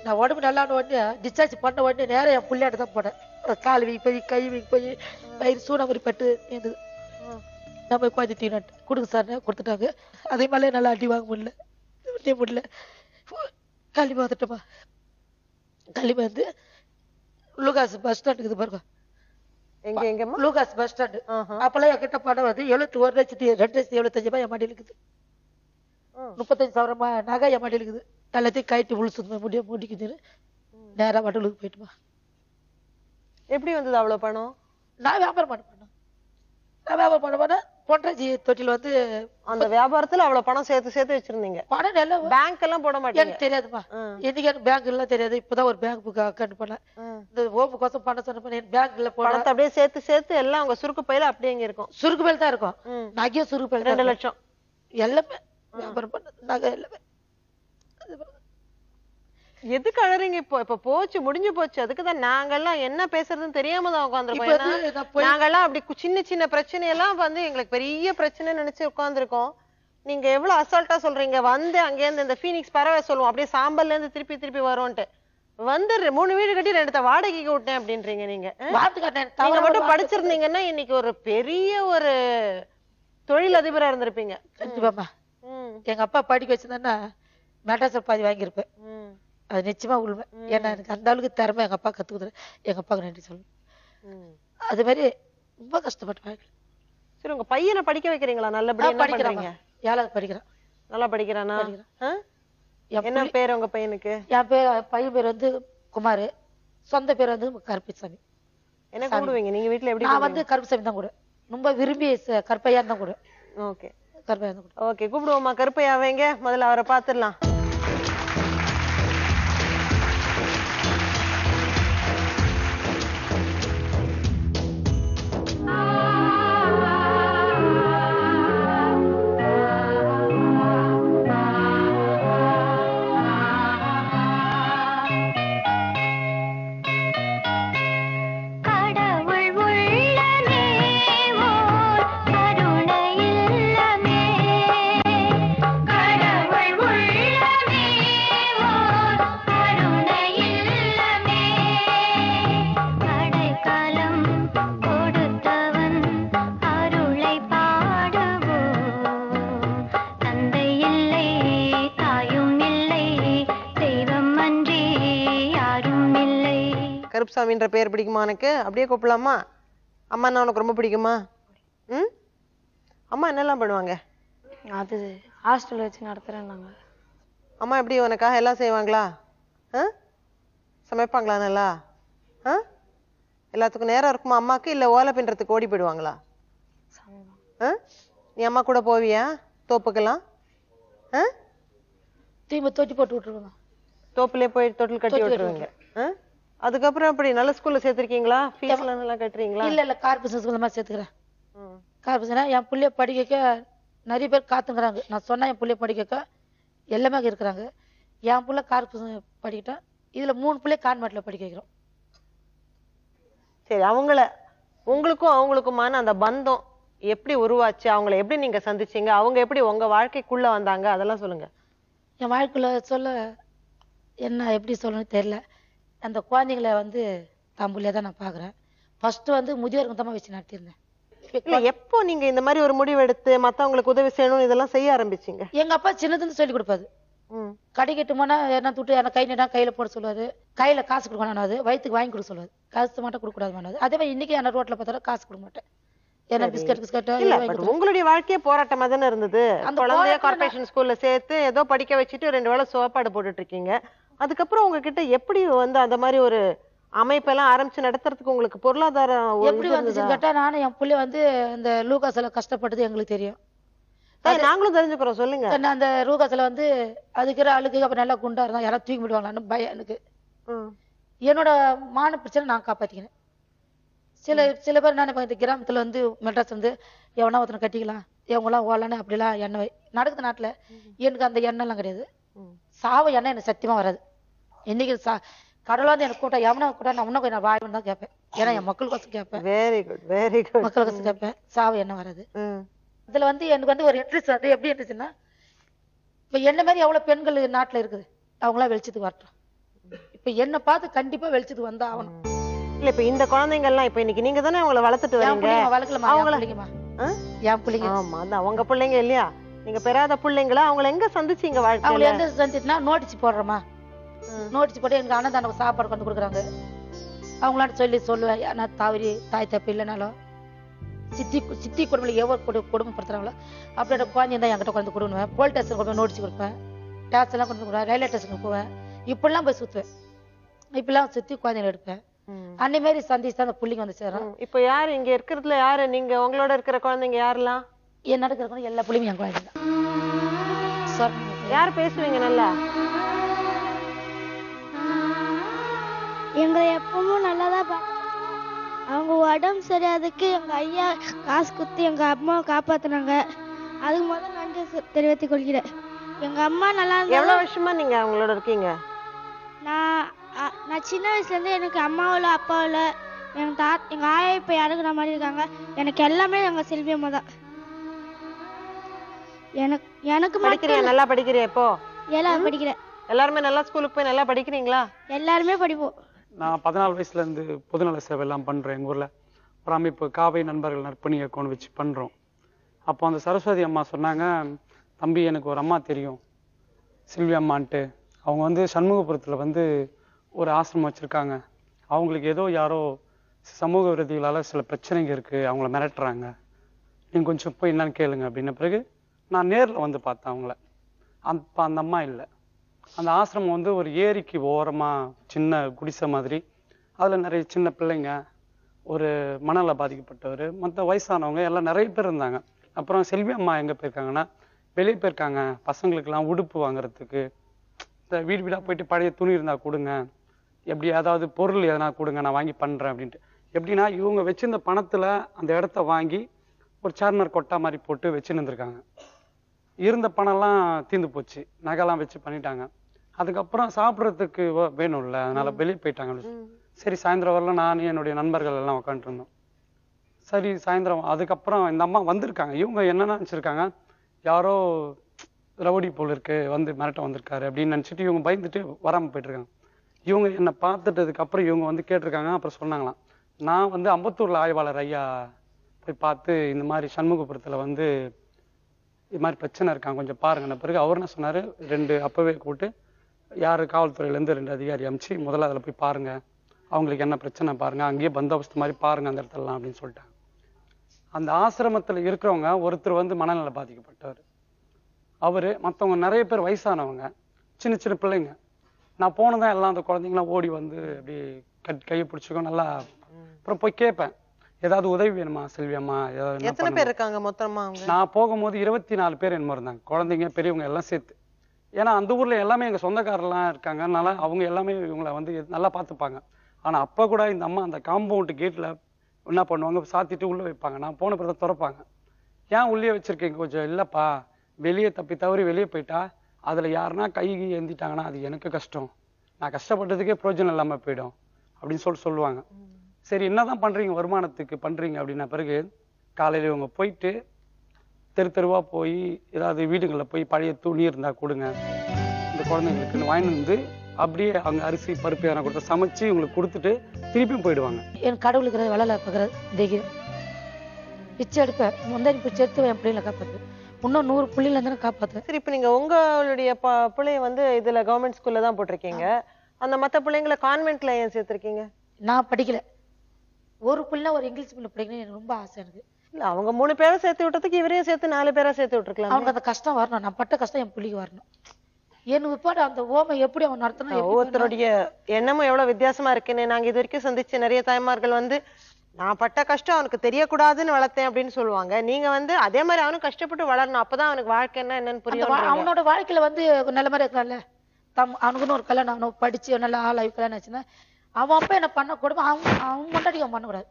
நான் உடம்பு நல்லான உடனே டிஸ்சார்ஜ் பண்ண உடனே நேரம் என் பிள்ளையாட்ட தான் போனேன். கால் வீங்கி போய் கை வீங்கி போய் வயிறு சூடாமரி பட்டு இருந்தது. நான் போய் குழந்தை தீனாட்டு கொடுங்க சார் கொடுத்துட்டாங்க. அதே மாதிரியே நல்லா அடி வாங்க முடியல. கல்வி வந்துட்டோமா, கல்வி வந்து லூகாஸ் பஸ் ஸ்டாண்ட் இருக்குது பாருங்க. Lucas bus stand. அப்பெல்லாம் என்கிட்ட பணம் வந்து 1,02,75,000 என் மடியில் இருக்குது. 35,000 நகை என் மடியில் இருக்குது. எல்லாத்தையும் கைட்டு உழுசு முடிக்குதுன்னு நேரா வடலுக்கு போயிட்டுமா. எப்படி வந்தது அவ்வளவு பணம்? நான் வியாபாரம் பண்ண பொன்ராஜி தொட்டில் வந்து அந்த வியாபாரத்துல அவ்வளவு பணம் சேர்த்து வச்சிருந்தீங்க. பணம் எல்லாம் பேங்க் எல்லாம் போட மாட்டீங்க? எனக்கு தெரியாதுப்பா, எதுக்கு பேங்க் எல்லாம் தெரியாது. இப்பதான் ஒரு பேங்க் புக் அக்கௌண்ட் பண்ணேன். இந்த ஓப்பு கோசம் பண்ண சொன்ன பேங்க்ல பணத்தை அப்படியே சேர்த்து எல்லாம் அவங்க சுருக்கு பையில அப்படியே இங்க இருக்கும். சுருக்கு பையில தான் இருக்கும். நகையும் சுருக்கு பையில 2 லட்சம் எல்லாமே வியாபாரம் பண்ண நகை எல்லாமே. எதுக்கு அழறீங்க? இப்ப போச்சு, முடிஞ்சு போச்சு. அதுக்குதான் நாங்கெல்லாம் என்ன பேசுறதுன்னு தெரியாம தான் உட்காந்துருக்கோம். நாங்கெல்லாம் அப்படி சின்ன பிரச்சனையெல்லாம் வந்து எங்களுக்கு பெரிய பிரச்சனை நினைச்சு உட்காந்துருக்கோம். நீங்க எவ்வளவு அசால்ட்டா சொல்றீங்க. வந்து அங்கேருந்து இந்த ஃபீனிக்ஸ் பறவை சொல்லுவோம் அப்படியே சாம்பல்ல இருந்து திருப்பி திருப்பி வரும்ட்டு வந்து 3 வீடு கட்டி 2 வாடகைக்கு விட்டேன் அப்படின்றீங்க. நீங்க நீங்க மட்டும் படிச்சிருந்தீங்கன்னா இன்னைக்கு ஒரு பெரிய ஒரு தொழில் அதிபரா இருந்திருப்பீங்க. எங்க அப்பா படிக்க வச்சிருந்தா மெட்ராஸ்ல பாதி வாங்கியிருப்பேன். அது நிச்சயமா உண்மை. ஏன்னா எனக்கு அந்த அளவுக்கு திறமை எங்க அப்பா கத்து கொடுத்துரு. எங்க அப்பாவுக்கு நன்றி சொல்லணும். அது மாதிரி ரொம்ப கஷ்டப்பட்டு. சரி, உங்க பையனை படிக்க வைக்கிறீங்களா? நல்லபடியா படிக்கிறாங்க. 7வது படிக்கிறான். நல்லா படிக்கிறானா? என்ன பேர் உங்க பையனுக்கு? என் பையன் பேர் வந்து குமார். சொந்த பேர் வந்து கருப்பசாமி. என்ன கூடுவீங்க நீங்க வீட்டுல? எப்படி? நான் வந்து கருப்பசாமி தான் கூட. ரொம்ப விரும்பி கருப்பையா தான் கூட. ஓகே, கருப்பையா தான் கூட. ஓகே, கூப்பிடுவோமா கருப்பையா? வைங்க, முதல்ல அவரை பாத்துடலாம். கருப்பசாமின்ற பேர் பிடிக்குமா உனக்கு? அப்படியே கூப்பிடலாமா? அம்மா உனக்கு ரொம்ப பிடிக்குமா? அம்மா என்னெல்லாம் பண்ணுவாங்க? அது ஹாஸ்டல் வச்சு நடத்துறேன்னாங்க. அம்மா எப்படி உனக்காக எல்லாம் செய்வாங்களா? சமைப்பாங்களா நல்லா? எல்லாத்துக்கும் நேரம் இருக்குமா அம்மாக்கு? இல்ல ஓலை பின்றதுக்கு ஓடி போயிடுவாங்களா? நீ அம்மா கூட போவியா தோப்புக்கெல்லாம்? தீமை தொட்டி போட்டு விட்டுருவாங்க. தோப்புலயே போய் தொட்டில் கட்டி விட்டுருவீங்க. அதுக்கப்புறம் அப்படி நல்ல ஸ்கூல்ல சேர்த்திருக்கீங்களா? ஃபீஸ் எல்லாம் நல்லா கட்டுறீங்களா? இல்ல கார்பரேஷன் ஸ்கூல்ல மாதிரி சேர்த்துக்கிறேன். கார்பரேஷன் என் பிள்ளைய படிக்க நிறைய பேர் காத்துங்கிறாங்க. நான் சொன்னா என் பிள்ளைய படிக்க எல்லாமே இருக்கிறாங்க. என் பிள்ளை கார்பரேஷன் படிக்கிட்டேன். இதுல 3 பிள்ளை கான்வென்ட்ல படிக்க வைக்கிறோம். சரி, உங்களுக்கும் அவங்களுக்குமான அந்த பந்தம் எப்படி உருவாச்சு? அவங்களை எப்படி நீங்க சந்திச்சீங்க? அவங்க எப்படி உங்க வாழ்க்கைக்குள்ள வந்தாங்க? அதெல்லாம் சொல்லுங்க. என் வாழ்க்கையில சொல்ல என்ன எப்படி சொல்லணும்னு தெரியல. அந்த குழந்தைங்களை வந்து தம்புள்ளியா தான் நான் பாக்குறேன். ஃபர்ஸ்ட் வந்து முதியோருக்கு தான் வச்சு நடத்திருந்தேன். இல்ல, எப்போ நீங்க இந்த மாதிரி ஒரு முடிவு எடுத்து மத்தவங்களுக்கு உதவி செய்யணும் இதெல்லாம் செய்ய ஆரம்பிச்சீங்க? எங்க அப்பா சின்னதுன்னு சொல்லி கொடுப்பாரு. கடைக்கிட்டு போனா என்ன துட்டு என்ன கை நீட்டா கையில போட சொல்லுவாரு. கையில காசு கொடுக்கணும். அது வயிற்றுக்கு வாங்கி கொடுக்க சொல்லுவாரு. காசு மட்டும் கொடுக்க கூடாது. அதே மாதிரி இன்னைக்கு என்ன ரோட்ல பார்த்தாலும் காசு கொடுக்க மாட்டேன். ஏன்னா பிஸ்கட் உங்களுடைய வாழ்க்கையே போராட்டமா தானே இருந்தது. குழந்தைய கார்பரேஷன் ஸ்கூல்ல சேர்த்து ஏதோ படிக்க வச்சுட்டு 2 வேளை சோப்பாடு போட்டுட்டு இருக்கீங்க. அதுக்கப்புறம் உங்ககிட்ட எப்படி வந்து அந்த மாதிரி ஒரு அமைப்பெல்லாம் ஆரம்பிச்சு நடத்துறதுக்கு உங்களுக்கு பொருளாதாரம் எப்படி வந்துச்சுன்னு கேட்டா, நானும் என் பிள்ளை வந்து இந்த லூகாஸ்ல கஷ்டப்பட்டது எங்களுக்கு தெரியும். நாங்களும் தெரிஞ்சுக்கிறோம், சொல்லுங்க. அந்த லூகாஸ்ல வந்து அதுக்கிற அழுக்கு அப்புறம் நல்லா குண்டா இருந்தா யாராவது தூக்கி விடுவாங்களான்னு பயம் எனக்கு. என்னோட மான பிரச்சனை நான் காப்பாத்திக்கிறேன். சில பேர் நான் இந்த கிராமத்துல வந்து மெட்ராஸ் வந்து எவனா ஒருத்தனை கட்டிக்கலாம், எவங்கெல்லாம் ஓடலான்னு அப்படிலாம் எண்ணெய் நடக்குது நாட்டுல. எனக்கு அந்த எண்ணெய் எல்லாம் கிடையாது. சாவ எண்ணெய் எனக்கு சத்தியமா வராது. இன்னைக்கு கடவுளா வந்து எனக்கு கூட்டம் எவனா கூட நான் இன்னும் கொஞ்சம் வாய்ப்பு தான் கேட்பேன். ஏன்னா என் மக்களுக்கோசம் கேட்பேன். Very good, very good. மக்களுக்கோசம் கேட்பேன். சாவ எண்ணெய் வராது. இதுல வந்து எனக்கு வந்து ஒரு இன்ட்ரெஸ்ட் வந்து எப்படி இருந்துச்சுன்னா, இப்ப என்ன மாதிரி எவ்வளவு பெண்கள் நாட்டுல இருக்குது, அவங்களாம் வெளிச்சத்துக்கு வரட்டும். இப்ப என்ன பார்த்து கண்டிப்பா வெளிச்சத்துக்கு வந்தா ஆகணும். இல்ல, இப்ப இந்த குழந்தைங்க எல்லாம் இப்ப இன்னைக்கு நீங்க தானே அவங்கள வளர்த்துட்டு வரீங்க. என் பிள்ளைங்க. ஆமா, அதான் உங்க பிள்ளைங்க இல்லையா? நீங்க பெறாத பிள்ளைங்களா? அவங்கள எங்க சந்திச்சீங்க வாழ்க்கையில? அவங்கள எங்க சந்திச்சுனா, நோட்டீஸ் போடுறோமா, நோட்டீஸ் போட்டு எனக்கு அன்னதானம் சாப்பாடு கொண்டு கொடுக்குறாங்க. அவங்களாட்ட சொல்லுவேன், நான் தவறி தாய் தப்பு இல்லைனாலும் சித்தி குடும்பம் எவ்வளவு குடும்பப்படுத்துறாங்களோ அப்படியோட குழந்தை தான் என்கிட்ட கொண்டு கொடுவேன். போலீஸ் ஸ்டேஷன் கொண்டு நோட்டீஸ் கொடுப்பேன். டேக்ஸ் எல்லாம் கொண்டு கொடுப்பேன். ரயில்வே ஸ்டேஷனுக்கு போவேன். இப்படிலாம் போய் சுத்துவேன். இப்பெல்லாம் சுத்தி குழந்தைங்க எடுப்பேன். அன்னை மாதிரி சந்திச்சு தான் அந்த புள்ளிங்க வந்து சேரும். இப்ப யாரு இங்க இருக்கிறதுல யாரு நீங்க உங்களோட இருக்கிற குழந்தைங்க யாரெல்லாம்? என்ன இருக்கிற எல்லா புள்ளியும் என் குழந்தைங்க. யார் பேசுவீங்க நல்லா? எங்களை எப்பவும் நல்லாதான் பார்த்து, அவங்க உடம்பு சரியாதுக்கு எங்க ஐயா காசு குத்தி எங்க அம்மாவை காப்பாத்தினாங்க. அதுக்கு முதல்ல நன்றி தெரிவித்துக் கொள்கிறேன். எங்க அம்மா நல்லா இருந்தா. எவ்வளவு வருஷமா நீங்க அவங்களோட இருக்கீங்க? நான் சின்ன வயசுல இருந்து எனக்கு அம்மாவில அப்பாவில எங்க ஆயா இப்ப இறங்குற மாதிரி இருக்காங்க. எனக்கு எல்லாமே எங்க செல்வி அம்மா தான். எனக்கு எனக்கு படிக்கிறியா? நல்லா படிக்கிறியா? இப்போ எல்லாம் படிக்கிறேன். எல்லாருமே நல்லா ஸ்கூலுக்கு போய் நல்லா படிக்கிறீங்களா? எல்லாருமே படிப்போம். நான் 14 வயசுலேருந்து பொதுநல சேவை எல்லாம் பண்ணுறேன். எங்கள் ஊரில் ஒரு அமைப்பு காவை நண்பர்கள் நற்பணி இயக்கம்னு வச்சு பண்ணுறோம். அப்போ அந்த சரஸ்வதி அம்மா சொன்னாங்க, தம்பி எனக்கு ஒரு அம்மா தெரியும், செல்வி அம்மான்ட்டு. அவங்க வந்து சண்முகபுரத்தில் ஒரு ஆசிரமம் வச்சுருக்காங்க. அவங்களுக்கு ஏதோ யாரோ சமூக விரோதிகளால் சில பிரச்சனைங்க இருக்குது, அவங்கள மிரட்டுறாங்க, நீங்கள் கொஞ்சம் போய் என்னன்னு கேளுங்க அப்படின்ன பிறகு நான் நேரில் பார்த்தேன் அவங்கள. அந்த அம்மா இல்லை. அந்த ஆசிரமம் ஒரு ஏரிக்கு ஓரமாக சின்ன குடிசை மாதிரி, அதில் நிறைய சின்ன பிள்ளைங்க, ஒரு மணலில் பாதிக்கப்பட்டவர், மற்ற வயசானவங்க எல்லாம் நிறைய பேர் இருந்தாங்க. அப்புறம் செல்வி அம்மா எங்கே போயிருக்காங்கன்னா வெளியே போயிருக்காங்க, பசங்களுக்கெல்லாம் உடுப்பு வாங்குறதுக்கு. இந்த வீடு வீடாக போயிட்டு பழைய துணி இருந்தால் கொடுங்க, எப்படி ஏதாவது பொருள் எதனா கொடுங்க, நான் வாங்கி பண்ணுறேன் அப்படின்ட்டு. எப்படின்னா இவங்க வச்சிருந்த பணத்தில் அந்த இடத்த வாங்கி ஒரு சார்னர் கொட்டா மாதிரி போட்டு வச்சுன்னு இருந்திருக்காங்க. இருந்த பணம்லாம் தீர்ந்து போச்சு, நகைலாம் வச்சு பண்ணிட்டாங்க. அதுக்கப்புறம் சாப்பிட்றதுக்கு வேணும்ல, அதனால வெளியே போயிட்டாங்க. சரி சாயந்தரம் வரல நான் என்னுடைய நண்பர்கள் எல்லாம் உட்காந்துட்டு இருந்தோம். சரி சாயந்தரம் அதுக்கப்புறம் இந்த அம்மா வந்திருக்காங்க. இவங்க என்ன நினச்சிருக்காங்க, யாரோ ரவுடி போல் இருக்கு மிரட்ட வந்திருக்காரு அப்படின்னு நினச்சிட்டு இவங்க பயந்துட்டு வராமல் போயிட்டுருக்காங்க. இவங்க என்னை பார்த்துட்டதுக்கப்புறம் இவங்க கேட்டிருக்காங்க. அப்புறம் சொன்னாங்களாம், நான் அம்பத்தூரில் ஆய்வாளர் ஐயா போய் பார்த்து இந்த மாதிரி சண்முகபுரத்தில் இது மாதிரி பிரச்சனை இருக்காங்க, கொஞ்சம் பாருங்கன்ன பிறகு அவர் என்ன சொன்னார், 2 அப்பவே கூப்பிட்டு யார் காவல்துறையிலேருந்து 2 அதிகாரி அமிச்சு முதல்ல அதில் போய் பாருங்கள், அவங்களுக்கு என்ன பிரச்சனை பாருங்கள், அங்கேயே பந்தோபஸ்து மாதிரி பாருங்கள் அந்த இடத்துலலாம் அப்படின்னு சொல்லிட்டாங்க. அந்த ஆசிரமத்தில் இருக்கிறவங்க ஒருத்தர் மனநல பாதிக்கப்பட்டவர், அவர், மற்றவங்க நிறைய பேர் வயசானவங்க, சின்ன சின்ன பிள்ளைங்க. நான் போனதான் எல்லாம் அந்த குழந்தைங்களாம் ஓடி அப்படி கையை பிடிச்சிக்கோ நல்லா. அப்புறம் போய் கேட்பேன், ஏதாவது உதவி வேணுமா செல்வி அம்மா? எத்தனை பேர் இருக்காங்க மொத்தமா? நான் போகும்போது 24 பேர் என்னமோ இருந்தாங்க, குழந்தைங்க பெரியவங்க எல்லாம் சேர்த்து. ஏன்னா அந்த ஊர்ல எல்லாமே எங்க சொந்தக்காரெல்லாம் இருக்காங்க, அதனால அவங்க எல்லாமே இவங்களை நல்லா பார்த்துப்பாங்க. ஆனா அப்ப கூட இந்த அம்மா அந்த காம்பவுண்ட் கேட்ல என்ன பண்ணுவாங்க, சாத்திட்டு உள்ள வைப்பாங்க. நான் போன பிறகு திறப்பாங்க. ஏன் உள்ளே வச்சிருக்கீங்க? கொஞ்சம் இல்லப்பா, வெளியே தப்பி தவறி வெளியே போயிட்டா அதுல யாருன்னா கை ஏந்திட்டாங்கன்னா அது எனக்கு கஷ்டம், நான் கஷ்டப்பட்டதுக்கே பிரயோஜனம் இல்லாம போயிடும் அப்படின்னு சொல்லுவாங்க. சரி என்னதான் பண்றீங்க, வருமானத்துக்கு பண்றீங்க அப்படின்ன பிறகு காலையில இவங்க போயிட்டு தெருவா போய் ஏதாவது வீடுகளில் போய் பழைய துணி இருந்தா கொடுங்க இந்த குழந்தைங்களுக்குன்னு வாங்கிட்டு அப்படியே அவங்க அரிசி பருப்பு எதனா கொடுத்து சமைச்சு இவங்களுக்கு கொடுத்துட்டு திருப்பியும் போயிடுவாங்க. என் கடவுளுக்கு வேலை பார்க்குறது தைரியம், பிச்சை எடுப்பேன், முந்தாடி பிச்சை எடுத்து என் பிள்ளைங்களை காப்பாற்றுவேன், இன்னும் 100 பிள்ளைங்கள இருந்தாலும் காப்பாற்றுவேன். சரி, இப்போ நீங்க உங்களுடைய பிள்ளைய இதுல கவர்மெண்ட் ஸ்கூல்ல தான் போட்டிருக்கீங்க, அந்த மற்ற பிள்ளைங்களை கான்வென்ட்ல ஏன் சேர்த்திருக்கீங்க? நான் படிக்கல, ஒரு பிள்ளை ஒரு இங்கிலீஷ் பிள்ளை படிக்கணும்னு எனக்கு ரொம்ப ஆசை. எனக்கு இல்ல, அவங்க 3 பேரை சேர்த்து விட்டதுக்கு இவரையும் சேர்த்து 4 பேரா சேர்த்து விட்டுருக்கலாம். அவனுக்கு அந்த கஷ்டம் வரணும், நான் பட்ட கஷ்டம் என் பிள்ளைக்கு வரணும். எனக்கு இப்போ அந்த ஓமை எப்படி அவன் நடத்தணும்? ஒவ்வொருத்தருடைய எண்ணமும் எவ்வளவு வித்தியாசமா இருக்குன்னு நாங்க இது வரைக்கும் சந்திச்ச நிறைய தாய்மார்கள் நான் பட்ட கஷ்டம் அவனுக்கு தெரியக்கூடாதுன்னு வளர்த்தேன் அப்படின்னு சொல்லுவாங்க. நீங்க அதே மாதிரி அவனும் கஷ்டப்பட்டு வளரணும், அப்பதான் அவனுக்கு வாழ்க்கைன்னா என்னன்னு புரியும். அவனோட வாழ்க்கையில நல்ல மாதிரி இருக்கான்ல, அவனுக்குன்னு ஒரு கல்யாணம், அவனுக்கு படிச்சு நல்ல ஆளாகி கல்யாணம் ஆச்சுன்னா அவன் அப்ப என்ன பண்ண கூட அவன் முன்னாடி அவன் பண்ணக்கூடாது.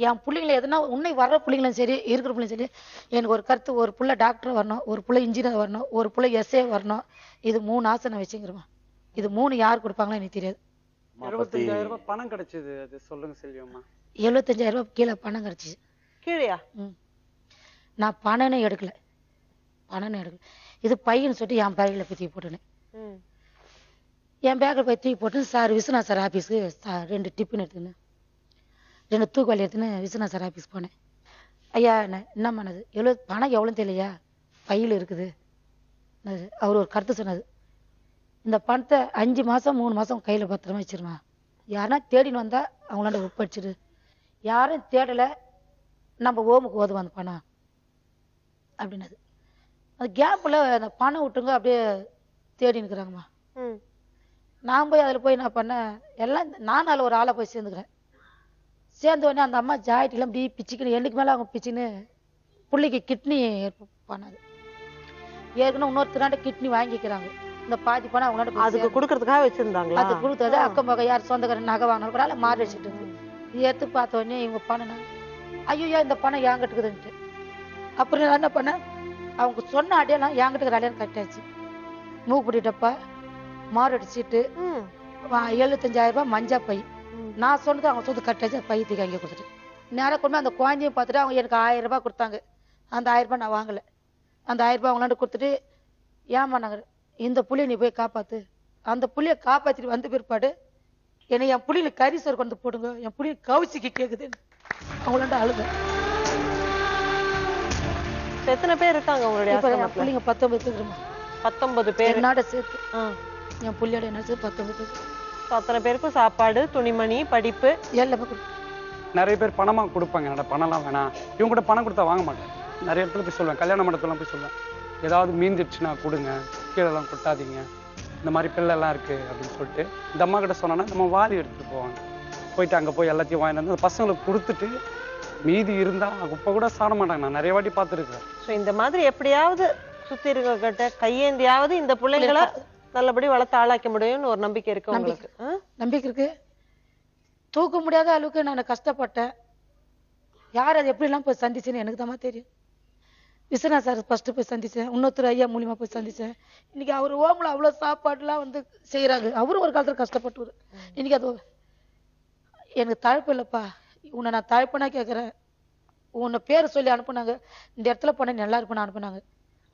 என் பிள்ளைங்களை எதுனா உன்னை வர்ற பிள்ளைங்களும் சரி இருக்கிற பிள்ளைங்களும் சரி, எனக்கு ஒரு கருத்து, ஒரு பிள்ளை டாக்டர் வரணும், ஒரு பிள்ளை இன்ஜினியர் வரணும், ஒரு பிள்ளை எஸ்ஏ வரணும். இது 3 ஆசை நான் வச்சுக்கிறேன். இது 3 யார் கொடுப்பாங்களோ எனக்கு தெரியாது. 75,000 ரூபாய் பணம் கிடைச்சது, அது சொல்லுங்க செல்வியம்மா. 75,000 ரூபாய் கீழே பணம் கிடைச்சிச்சு. கீழயா? நான் பணமே எடுக்கல. இது பையன்னு சொல்லிட்டு என் பேக்கில் போய் தூக்கி போட்டுனேன். என் பேக்கில் போய் தூக்கி போட்டு சார் விஸ்வநாத் சார் ஆஃபீஸுக்கு 2 டிஃபின் எடுத்துன்னு 2 தூக்குவாளி எடுத்துன்னு விஸ்வநாத் சார் ஆஃபீஸ் போனேன். ஐயா என்ன பண்ணது, பணம் எவ்வளோன்னு தெரியலையா, பையில் இருக்குது. அவர் ஒரு கருத்து சொன்னது, இந்த பணத்தை 5 மாதம் 3 மாதம் கையில் பத்திரமா வச்சிருமா, யாருன்னா தேடின்னு வந்தா அவங்களாண்ட ஒப்படைச்சிடு, யாரும் தேடலை நம்ம ஓமுக்கு ஓதுவோம் அந்த பணம் அப்படின்னது. அந்த கேப்பில் அந்த பணம் விட்டுங்க அப்படியே தேடி நிற்கிறாங்கம்மா. நான் போய் அதில் போய் என்ன பண்ணேன், எல்லாம் நான் அதில் ஒரு ஆளை போய் சேர்ந்துக்கிறேன். சேர்ந்த உடனே அந்த அம்மா ஜாயிட்டிலாம் இப்படி பிச்சுக்கின்னு என்னைக்கு மேலே அவங்க பிச்சுன்னு பிள்ளைக்கு கிட்னி பண்ணாது. ஏற்கனவே இன்னொருத்தராண்ட கிட்னி வாங்கிக்கிறாங்க, இந்த பாதி பணம் அவங்களாண்ட அதுக்கு கொடுக்கறதுக்காக வச்சிருந்தாங்களா? அது கொடுத்தது அக்கம் பக்கம் யார் சொந்தக்காரன் நகை வாங்கினாலும் கூட மாறி வச்சுட்டு இது எடுத்து பார்த்த உடனே இவங்க பணம், ஐயோ இந்த பணம் ஏங்கிட்டுக்குதுன்ட்டு. அப்புறம் நான் என்ன பண்ணேன், அவங்க சொன்ன அடையாளம் ஏங்கிட்டு அடையாளம் கட்டாச்சு. மூக்குப்பொடி டப்பா, மாரடிச்சிட்டு 75,000 ரூபாய் மஞ்சா பை, நான் சொன்னது அவங்க சொத்து கட்டாச்சு. பை தூக்கி அங்கே கொடுத்துட்டு நேராக கொண்டு அந்த குழந்தையும் பார்த்துட்டு அவங்க எனக்கு 1000 ரூபாய் கொடுத்தாங்க. அந்த 1000 ரூபாய் நான் வாங்கலை, அந்த 1000 ரூபாய் அவங்களாண்ட கொடுத்துட்டு ஏமா நாங்கள் இந்த புள்ளைய நீ போய் காப்பாத்து, அந்த புள்ளைய காப்பாத்திட்டு வந்த பிற்பாடு என்னை என் புள்ளையில கறி சோறு கொண்டு போடுங்க, என் புள்ளைய கவுச்சிக்கு கேக்குதுன்னு அவங்களாண்ட அழுத. எத்தனை பேர் இருக்காங்க உங்களுடைய ஆசிரமத்துல? பிள்ளைங்க 19 பேருமா. 19 பேர் என்னோட சேர்த்து என் புள்ளையோட என்ன சேர்த்து 19 பேர். அத்தனை பேருக்கும் சாப்பாடு, துணிமணி, படிப்பு எல்லாமே நிறைய பேர் பணமா கொடுப்பாங்க. என்னோட பணம்லாம் வேணாம், இவங்க கூட பணம் கொடுத்தா வாங்க மாட்டேன். நிறைய இடத்துல போய் சொல்லுவேன், கல்யாண மண்டபத்துலாம் போய் சொல்லுவேன், ஏதாவது மீந்துடுச்சுன்னா கொடுங்க, கீழெல்லாம் கொட்டாதீங்க, இந்த மாதிரி பிள்ளைலாம் இருக்கு அப்படின்னு சொல்லிட்டு இந்த அம்மா கிட்ட சொன்னோன்னா நம்ம வாரி எடுத்துட்டு போவாங்க. போயிட்டு அங்கே போய் எல்லாத்தையும் வாங்கிட்டு வந்து அந்த பசங்களுக்கு கொடுத்துட்டு மீதி இருந்தா குப்பை கூட சாட மாட்டாங்க. நான் நிறைய வாட்டி பார்த்துருக்கேன். ஸோ இந்த மாதிரி எப்படியாவது சுத்தி இருக்க கையேந்தியாவது இந்த பிள்ளைங்களை நல்லபடி வளர்த்து ஆளாக்க முடியும்னு ஒரு நம்பிக்கை இருக்கு உங்களுக்கு? நம்பிக்கை இருக்கு. தூக்க முடியாத அளவுக்கு நான் கஷ்டப்பட்டேன். யார் அது எப்படிலாம் போய் சந்திச்சேன்னு எனக்கு தான் தெரியும். விஸ்வநாத் சார் ஃபர்ஸ்ட் போய் சந்திச்சேன், இன்னொருத்தர் ஐயா மூலியமா போய் சந்திச்சேன். இன்னைக்கு அவர் ஓமல அவ்வளவு சாப்பாடுலாம் வந்து செய்யறாங்க. அவரும் ஒரு காலத்துல கஷ்டப்பட்டு இன்னைக்கு அது எனக்கு தழைப்பு இல்லப்பா, உன்னை நான் தழைப்புனா கேட்கறேன், உன்னை பேரை சொல்லி அனுப்புனாங்க, இந்த இடத்துல போன நல்லா இருப்பேன்னு அனுப்புனாங்க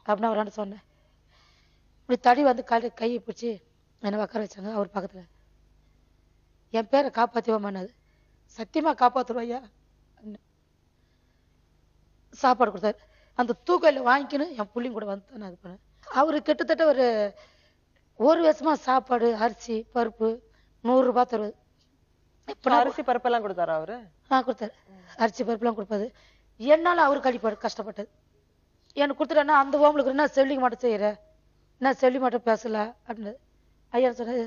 அப்படின்னு அவரான சொன்னேன். இப்படி தடி வந்து கையை பிடிச்சி என்னை உட்கார வச்சாங்க. அவர் பக்கத்துல என் பேரை காப்பாத்திவாமானது, சத்தியமா காப்பாத்துருவா ஐயா. சாப்பாடு கொடுத்தாரு. அந்த தூக்கையில வாங்கிக்கணும் என் புள்ளிங்க கூட வந்து நான் இது பண்ணேன். அவரு கிட்டத்தட்ட ஒரு வருஷமா சாப்பாடு, அரிசி, பருப்பு 100 ரூபாய் தருவது. அரிசி பருப்பெல்லாம் கொடுத்தாரு அவரு? கொடுத்தாரு. அரிசி பருப்புலாம் கொடுப்பாரு. என்னால அவரு கழிப்பாடு கஷ்டப்பட்டது. எனக்கு கொடுத்துட்டேன்னா அந்த ஓமலுக்கு என்ன செல்லிங்க மட்டும் செய்யற, என்ன செல்லி மட்டும் பேசல அப்படின்னு ஐயா சொன்னது.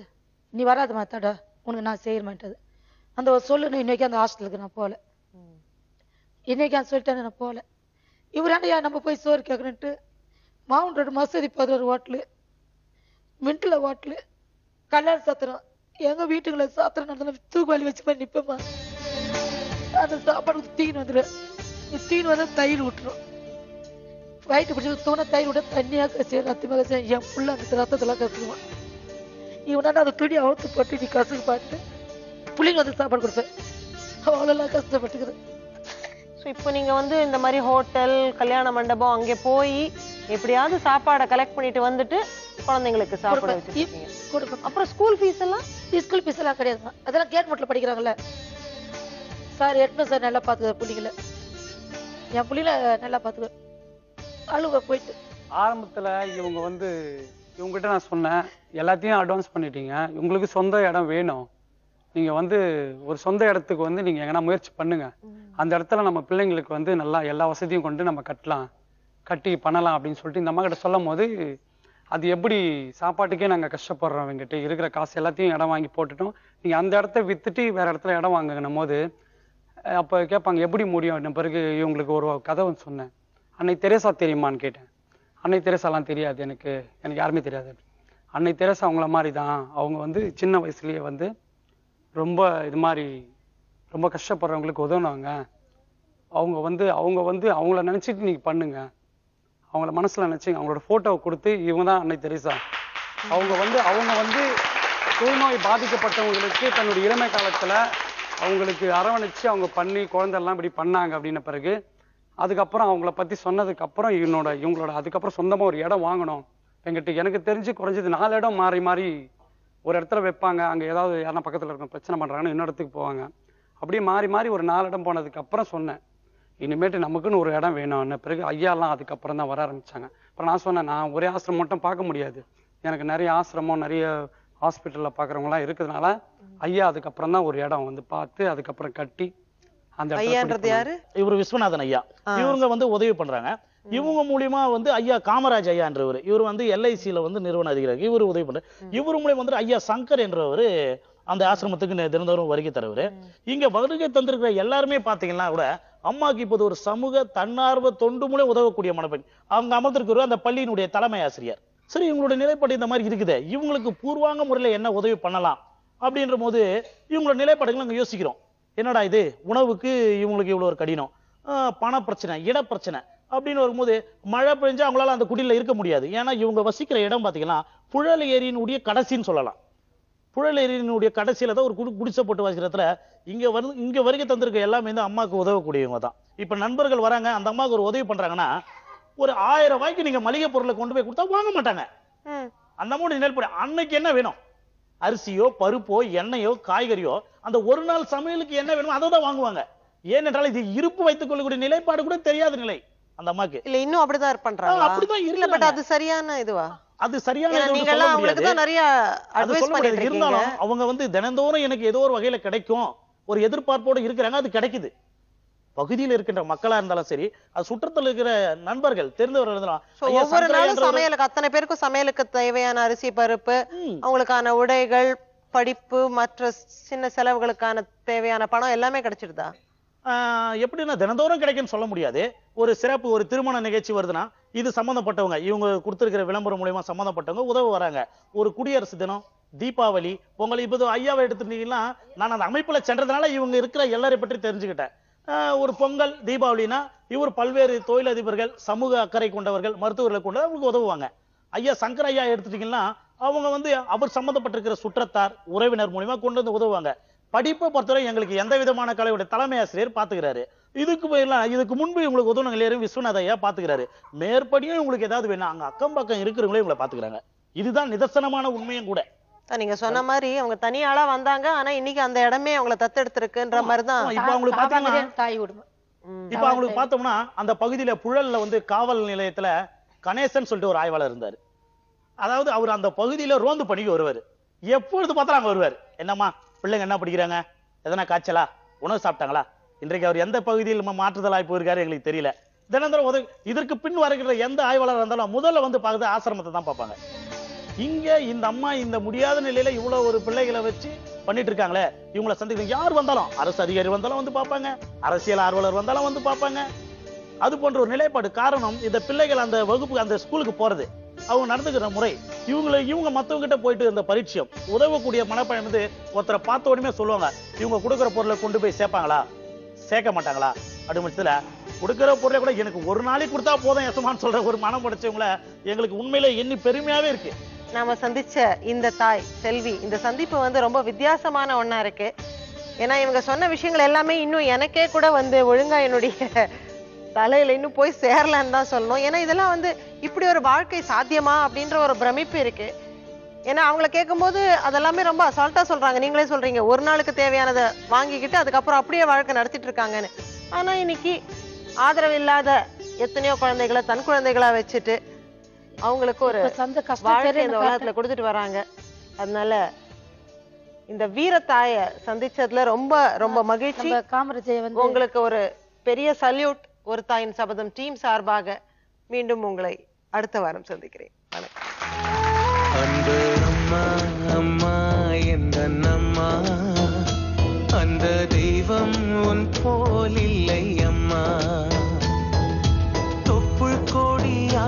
நீ வராத மாத்தாடா, உனக்கு நான் செய்ய மாட்டேது அந்த ஒரு சொல்லு. இன்னைக்கு அந்த ஹாஸ்டலுக்கு நான் போகல, இன்னைக்கு அந்த சொல்லிட்டேன் நான் போகல. இவராண்டையா நம்ம போய் சோறு கேட்கணுன்ட்டு மவுண்ட் ரோடு மசூதி 11 ஹோட்டலு, மின்ட்ல ஹோட்டலு, கல்யாண சாத்திரம், எங்க வீட்டுக்குள்ள சாத்திரம் நடந்தாலும் தூக்குவாளி வச்சு போய் நிப்பேம்மா. அந்த சாப்பாடு தீன் வந்துடும். தீன் வந்து தயிர் விட்டுரும், வயிற்று பிடிச்சி தூண தயிர் விட தண்ணியாக செய்ய ரத்தமாக செய்ய என் புள்ள அந்த ரத்தத்தெல்லாம் கற்றுக்குவான். இவனாண்ட அந்த துணி அவுத்து போட்டு நீ கசுக்கு பார்த்து புள்ளிங்க வந்து சாப்பாடு கொடுப்பேன். அவ்வளோலாம் கஷ்டப்பட்டுக்குது. இப்போ நீங்க வந்து இந்த மாதிரி ஹோட்டல், கல்யாண மண்டபம் அங்கே போய் எப்படியாவது சாப்பாடை கலெக்ட் பண்ணிட்டு வந்துட்டு குழந்தைங்களுக்கு சாப்பாடு வச்சுருக்கீங்க. அப்புறம் ஸ்கூல் ஃபீஸ் எல்லாம்? ஸ்கூல் ஃபீஸ் எல்லாம் கிடையாதுமா, அதெல்லாம் கேட்மெண்ட்ல படிக்கிறாங்கல்ல சார். எட்டும் சார் நல்லா பாத்துக்க பிள்ளைங்கள, என் பிள்ளைல நல்லா பாத்துக்க அழுவ போயிட்டு. ஆரம்பத்துல இவங்க வந்து இவங்ககிட்ட நான் சொன்னேன், எல்லாத்தையும் அட்வான்ஸ் பண்ணிட்டீங்க, உங்களுக்கு சொந்த இடம் வேணும், நீங்க வந்து ஒரு சொந்த இடத்துக்கு வந்து நீங்க எங்கன்னா முயற்சி பண்ணுங்க, அந்த இடத்துல நம்ம பிள்ளைங்களுக்கு வந்து நல்லா எல்லா வசதியும் கொண்டு நம்ம கட்டி பண்ணலாம் அப்படின்னு சொல்லிட்டு இந்த அம்மா கிட்ட சொல்லும் போது, அது எப்படி சாப்பாட்டுக்கே நாங்க கஷ்டப்படுறோம், அவங்ககிட்ட இருக்கிற காசு எல்லாத்தையும் இடம் வாங்கி போட்டுட்டோம், நீங்க அந்த இடத்த வித்துட்டு வேற இடத்துல இடம் வாங்கணும் போது அப்ப கேட்பாங்க எப்படி முடியும். பிறகு இவங்களுக்கு ஒரு கதை சொன்னேன். அன்னை தெரேசா தெரியுமான்னு கேட்டேன். அன்னை தெரேசாலாம் தெரியாது, எனக்கு யாருமே தெரியாது. அன்னை தெரேசா அவங்கள மாதிரி தான், அவங்க வந்து சின்ன வயசுலயே வந்து ரொம்ப இது மாதிரி ரொம்ப கஷ்டப்படுறவங்களுக்கு உதவுனாங்க. அவங்க வந்து அவங்கள நினைச்சிட்டு நீங்க பண்ணுங்க, அவங்கள மனசுல நினைச்சு அவங்களோட போட்டோவை கொடுத்து இவங்க தான் அன்னை தெரேசா. அவங்க வந்து தொழுநோய் பாதிக்கப்பட்டவங்களுக்கு தன்னுடைய இளமை காலத்துல அவங்களுக்கு அரவணைச்சு அவங்க பண்ணி குழந்தைலாம் இப்படி பண்ணாங்க. அப்படின்ன பிறகு அதுக்கப்புறம் அவங்கள பத்தி சொன்னதுக்கு அப்புறம் இவங்களோட அதுக்கப்புறம் சொந்தமா ஒரு இடம் வாங்கணும். எங்கிட்ட எனக்கு தெரிஞ்சு குறைஞ்சது 4 இடம் மாறி ஒரு இடத்துல வைப்பாங்க. அங்க ஏதாவது யாரா பக்கத்துல இருக்க பிரச்சனை பண்றாங்கன்னு இன்னொரு இடத்துக்கு போவாங்க. அப்படியே மாறி ஒரு 4 இடம் போனதுக்கு அப்புறம் சொன்னேன், இனிமேட்டு நமக்குன்னு ஒரு இடம் வேணும்னு. பிறகு ஐயாலாம் அதுக்கப்புறம் தான் வர ஆரம்பிச்சாங்க. அப்புறம் நான் சொன்னேன், நான் ஒரே ஆசிரமம் மட்டும் பார்க்க முடியாது, எனக்கு நிறைய ஆசிரமம் நிறைய ஹாஸ்பிட்டல்ல பாக்குறவங்கலாம் இருக்கிறதுனால ஐயா அதுக்கப்புறம் தான் ஒரு இடம் வந்து பார்த்து அதுக்கப்புறம் கட்டி அந்த ஐயான்றது யாரு? இவர் விஸ்வநாதன் ஐயா. இவங்க வந்து உதவி பண்றாங்க. இவங்க மூலியமா வந்து ஐயா காமராஜ் ஐயா என்றவர், இவர் வந்து LICல வந்து நிறுவன அதிகாரி, இவர் உதவி பண்ற. இவர் மூலியம் வந்து ஐயா சங்கர் என்றவர் அந்த ஆசிரமத்துக்கு தினந்தோறும் வருகை தருவாரு. இங்க வருகை தந்திருக்கிற எல்லாருமே பாத்தீங்கன்னா கூட அம்மாக்கு இப்போது ஒரு சமூக தன்னார்வ தொண்டு மூலம் உதவக்கூடிய மனப்பெண். அவங்க அமர்ந்திருக்கிற அந்த பள்ளியினுடைய தலைமை ஆசிரியர். சரி, இவங்களுடைய நிலைப்பாடு இந்த மாதிரி இருக்குது, இவங்களுக்கு பூர்வாங்க முறையில என்ன உதவி பண்ணலாம் அப்படின்ற போது இவங்களோட நிலைப்பாடுகள் நாங்க யோசிக்கிறோம். என்னடா இது, உணவுக்கு இவங்களுக்கு இவ்வளவு ஒரு கடினம், பண பிரச்சனை, இட பிரச்சனை அப்படின்னு வரும்போது மழை பெஞ்சா அவங்களால அந்த குடியில இருக்க முடியாது. ஏன்னா இவங்க வசிக்கிற இடம் பாத்தீங்கன்னா புழல் ஏரியினுடைய கடைசின்னு சொல்லலாம். புழல் ஏரியினுடைய கடைசியில தான் ஒரு குடிசை போட்டு வசிக்கிறதுல இங்க வருகை தந்திருக்க எல்லாமே வந்து அம்மாவுக்கு உதவக்கூடியவங்க தான். இப்ப நண்பர்கள் வராங்க, அந்த அம்மாவுக்கு ஒரு உதவி பண்றாங்கன்னா ஒரு 1000 ரூபாய்க்கு நீங்க மளிகை பொருளை கொண்டு போய் கொடுத்தா வாங்க மாட்டாங்க. அந்த அமௌண்ட் நெல் அன்னைக்கு என்ன வேணும், அரிசியோ பருப்போ எண்ணெயோ காய்கறியோ, அந்த ஒரு நாள் சமையலுக்கு என்ன வேணுமோ அதை தான் வாங்குவாங்க. ஏனென்றால் இது இருப்பு வைத்துக் கொள்ளக்கூடிய நிலைப்பாடு கூட தெரியாத நிலை அந்த அம்மாக்கு. இல்ல இன்னும் அப்படிதான் பண்றாங்க. அப்படிதான் இல்ல பட் அது சரியான இதுவா? அது சரியான நீங்க எல்லாம் அவங்களுக்கு தான் நிறைய அட்வைஸ் பண்ணிட்டு இருக்கீங்க. இருந்தாலும் அவங்க வந்து தினந்தோறும் எனக்கு ஏதோ ஒரு வகையில கிடைக்கும் ஒரு எதிர்பார்ப்போடு இருக்கிறாங்க. அது கிடைக்குது. பகுதியில் இருக்கின்ற மக்களா இருந்தாலும் சரி, அது சுற்றத்தில் இருக்கிற நண்பர்கள் தெரிந்தவர்கள் இருந்தாலும் ஒவ்வொரு நாளும் சமையலுக்கு அத்தனை பேருக்கும் சமையலுக்கு தேவையான அரிசி பருப்பு, அவங்களுக்கான உடைகள், படிப்பு, மற்ற சின்ன செலவுகளுக்கான தேவையான பணம் எல்லாமே கிடைச்சிடுதா? எப்படின்னா தினந்தோறும் கிடைக்குன்னு சொல்ல முடியாது. ஒரு சிறப்பு ஒரு திருமண நிகழ்ச்சி வருதுன்னா இது சம்பந்தப்பட்டவங்க இவங்க கொடுத்திருக்கிற விளம்பரம் மூலமா சம்பந்தப்பட்டவங்க உதவ வராங்க. ஒரு குடியரசு தினம், தீபாவளி, பொங்கல், இப்போ ஐயாவை எடுத்துட்டீங்கன்னா நான் அந்த அமைப்புல சென்றதுனால இவங்க இருக்கிற எல்லாரையும் பற்றி தெரிஞ்சுக்கிட்டேன். ஒரு பொங்கல் தீபாவளினா இவர் பல்வேறு தொழிலதிபர்கள், சமூக அக்கறை கொண்டவர்கள், மருத்துவர்களை கொண்டு அவங்களுக்கு உதவுவாங்க. ஐயா சங்கர் ஐயா எடுத்துட்டீங்கன்னா அவங்க வந்து அவர் சம்பந்தப்பட்டிருக்கிற சுற்றத்தார் உறவினர் மூலியமா கொண்டு வந்து உதவுவாங்க. படிப்பை பொறுத்தவரை எங்களுக்கு எந்த விதமான கலையுடைய தலைமை ஆசிரியர் பாத்துக்கிறாரு. இதுக்கு முன்பு உங்களுக்கு உதவுனங்க விஸ்வநாத ஐயா பாத்துக்கிறாரு. மேற்படியும் உங்களுக்கு ஏதாவது வேணும் அங்க அக்கம் பக்கம் இருக்கிறவங்களே உங்களை பாத்துக்கிறாங்க. இதுதான் நிதர்சனமான உண்மையும் கூட. நீங்க சொன்ன மாதிரி அவங்க தனியாளா வந்தாங்க, ஆனா இன்னைக்கு அந்த இடமே அவங்கள தத்தெடுத்திருக்குன்ற மாதிரிதான். இப்ப அவங்களுக்கு பாத்தீங்கன்னா இப்ப அவங்களுக்கு பார்த்தோம்னா அந்த பகுதியில புழல்ல வந்து காவல் நிலையத்துல கணேசன் சொல்லிட்டு ஒரு ஆய்வாளர் இருந்தாரு. அதாவது அவர் அந்த பகுதியில ரோந்து பணிக்கு வருவாரு. எப்பொழுது பார்த்தாலும் அங்க வருவாரு. என்னம்மா பிள்ளைங்க என்ன படிக்கிறாங்க, எதனா காய்ச்சலா, உணவு சாப்பிட்டாங்களா, இன்றைக்கு அவர் எந்த பகுதியில் மாற்றுதலாய் போயிருக்காரு எங்களுக்கு தெரியல. தினந்தோறும் இதற்கு பின் வருகிற எந்த ஆய்வாளர் இருந்தாலும் முதல்ல வந்து பார்க்குறது ஆசிரமத்தை தான் பார்ப்பாங்க. இங்க இந்த அம்மா இந்த முடியாத நிலையில இவ்வளவு ஒரு பிள்ளைகளை வச்சு பண்ணிட்டு இருக்காங்களே, இவங்களை சந்திக்க யார் வந்தாலும், அரசு அதிகாரி வந்தாலும் வந்து பார்ப்பாங்க, அரசியல் ஆர்வலர் வந்தாலும் வந்து பார்ப்பாங்க. அது போன்ற ஒரு நிலைப்பாடு. காரணம் இந்த பிள்ளைகள் அந்த வகுப்பு அந்த ஸ்கூலுக்கு போறது, அவங்க நடந்துக்கிற முறை, இவங்க மத்தவங்க கிட்ட போயிட்டு இந்த பரிச்சயம் உதவக்கூடிய மனப்பயன் வந்து ஒருத்தரை பார்த்த உடனே சொல்லுவாங்க, இவங்க கொடுக்குற பொருளை கொண்டு போய் சேர்ப்பாங்களா சேர்க்க மாட்டாங்களா அப்படி பட்சத்துல கொடுக்குற பொருளை கூட எனக்கு ஒரு நாளைக்கு கொடுத்தா போதும் எசமான்னு சொல்ற ஒரு மனம் படைச்சவங்கள எங்களுக்கு உண்மையில எண்ணி பெருமையாவே இருக்கு. நாம சந்திச்ச இந்த தாய் செல்வி, இந்த சந்திப்பு வந்து ரொம்ப வித்தியாசமான ஒண்ணா இருக்கு. ஏன்னா இவங்க சொன்ன விஷயங்கள் எல்லாமே இன்னும் எனக்கே கூட வந்து ஒழுங்கா என்னுடைய தலையில இன்னும் போய் சேரலன்னு தான் சொல்லணும். ஏன்னா இதெல்லாம் வந்து இப்படி ஒரு வாழ்க்கை சாத்தியமா அப்படின்ற ஒரு பிரமிப்பு இருக்கு. ஏன்னா அவங்கள கேட்கும்போது அதெல்லாமே ரொம்ப அசால்ட்டா சொல்றாங்க. நீங்களே சொல்றீங்க ஒரு நாளுக்கு தேவையானதை வாங்கிக்கிட்டு அதுக்கப்புறம் அப்படியே வாழ்க்கை நடத்திட்டு இருக்காங்கன்னு. ஆனா இன்னைக்கு ஆதரவு இல்லாத எத்தனையோ குழந்தைகளை தன் குழந்தைகளா வச்சுட்டு அவங்களுக்கு ஒரு வாழ்க்கை இந்த உலகத்துல கொடுத்துட்டு வராங்க. அதனால இந்த வீரத்தாய சந்திச்சதுல ரொம்ப ரொம்ப மகிழ்ச்சி. உங்களுக்கு ஒரு பெரிய சல்யூட். ஒரு தாயின் சபதம் டீம் சார்பாக மீண்டும் உங்களை அடுத்த வாரம் சந்திக்கிறேன். அன்பு அம்மா அம்மா எந்தன் அம்மா, அந்த தெய்வம் உன் போல் இல்லை அம்மா. தொப்புள் கொடியா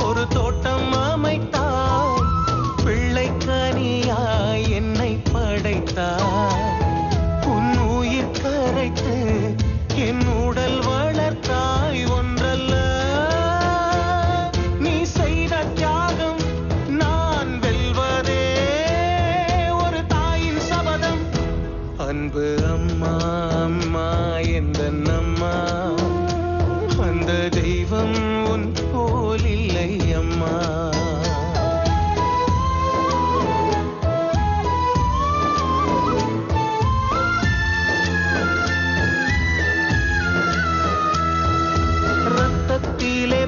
ஒரு தோட்டம் அமைத்தாய், பிள்ளை கனியா என்னை படைத்தாய். உன் உயிர் கரைத்து என் உடல் வளர்த்தாய். ஒன்றல்ல நீ செய்த தியாகம் நான் வெல்வதே ஒரு தாயின் சபதம். அன்பு அம்மா அம்மா எந்தன் அம்மா, அந்த தெய்வம் உன் போல் இல்லை அம்மா. ரத்தத்திலே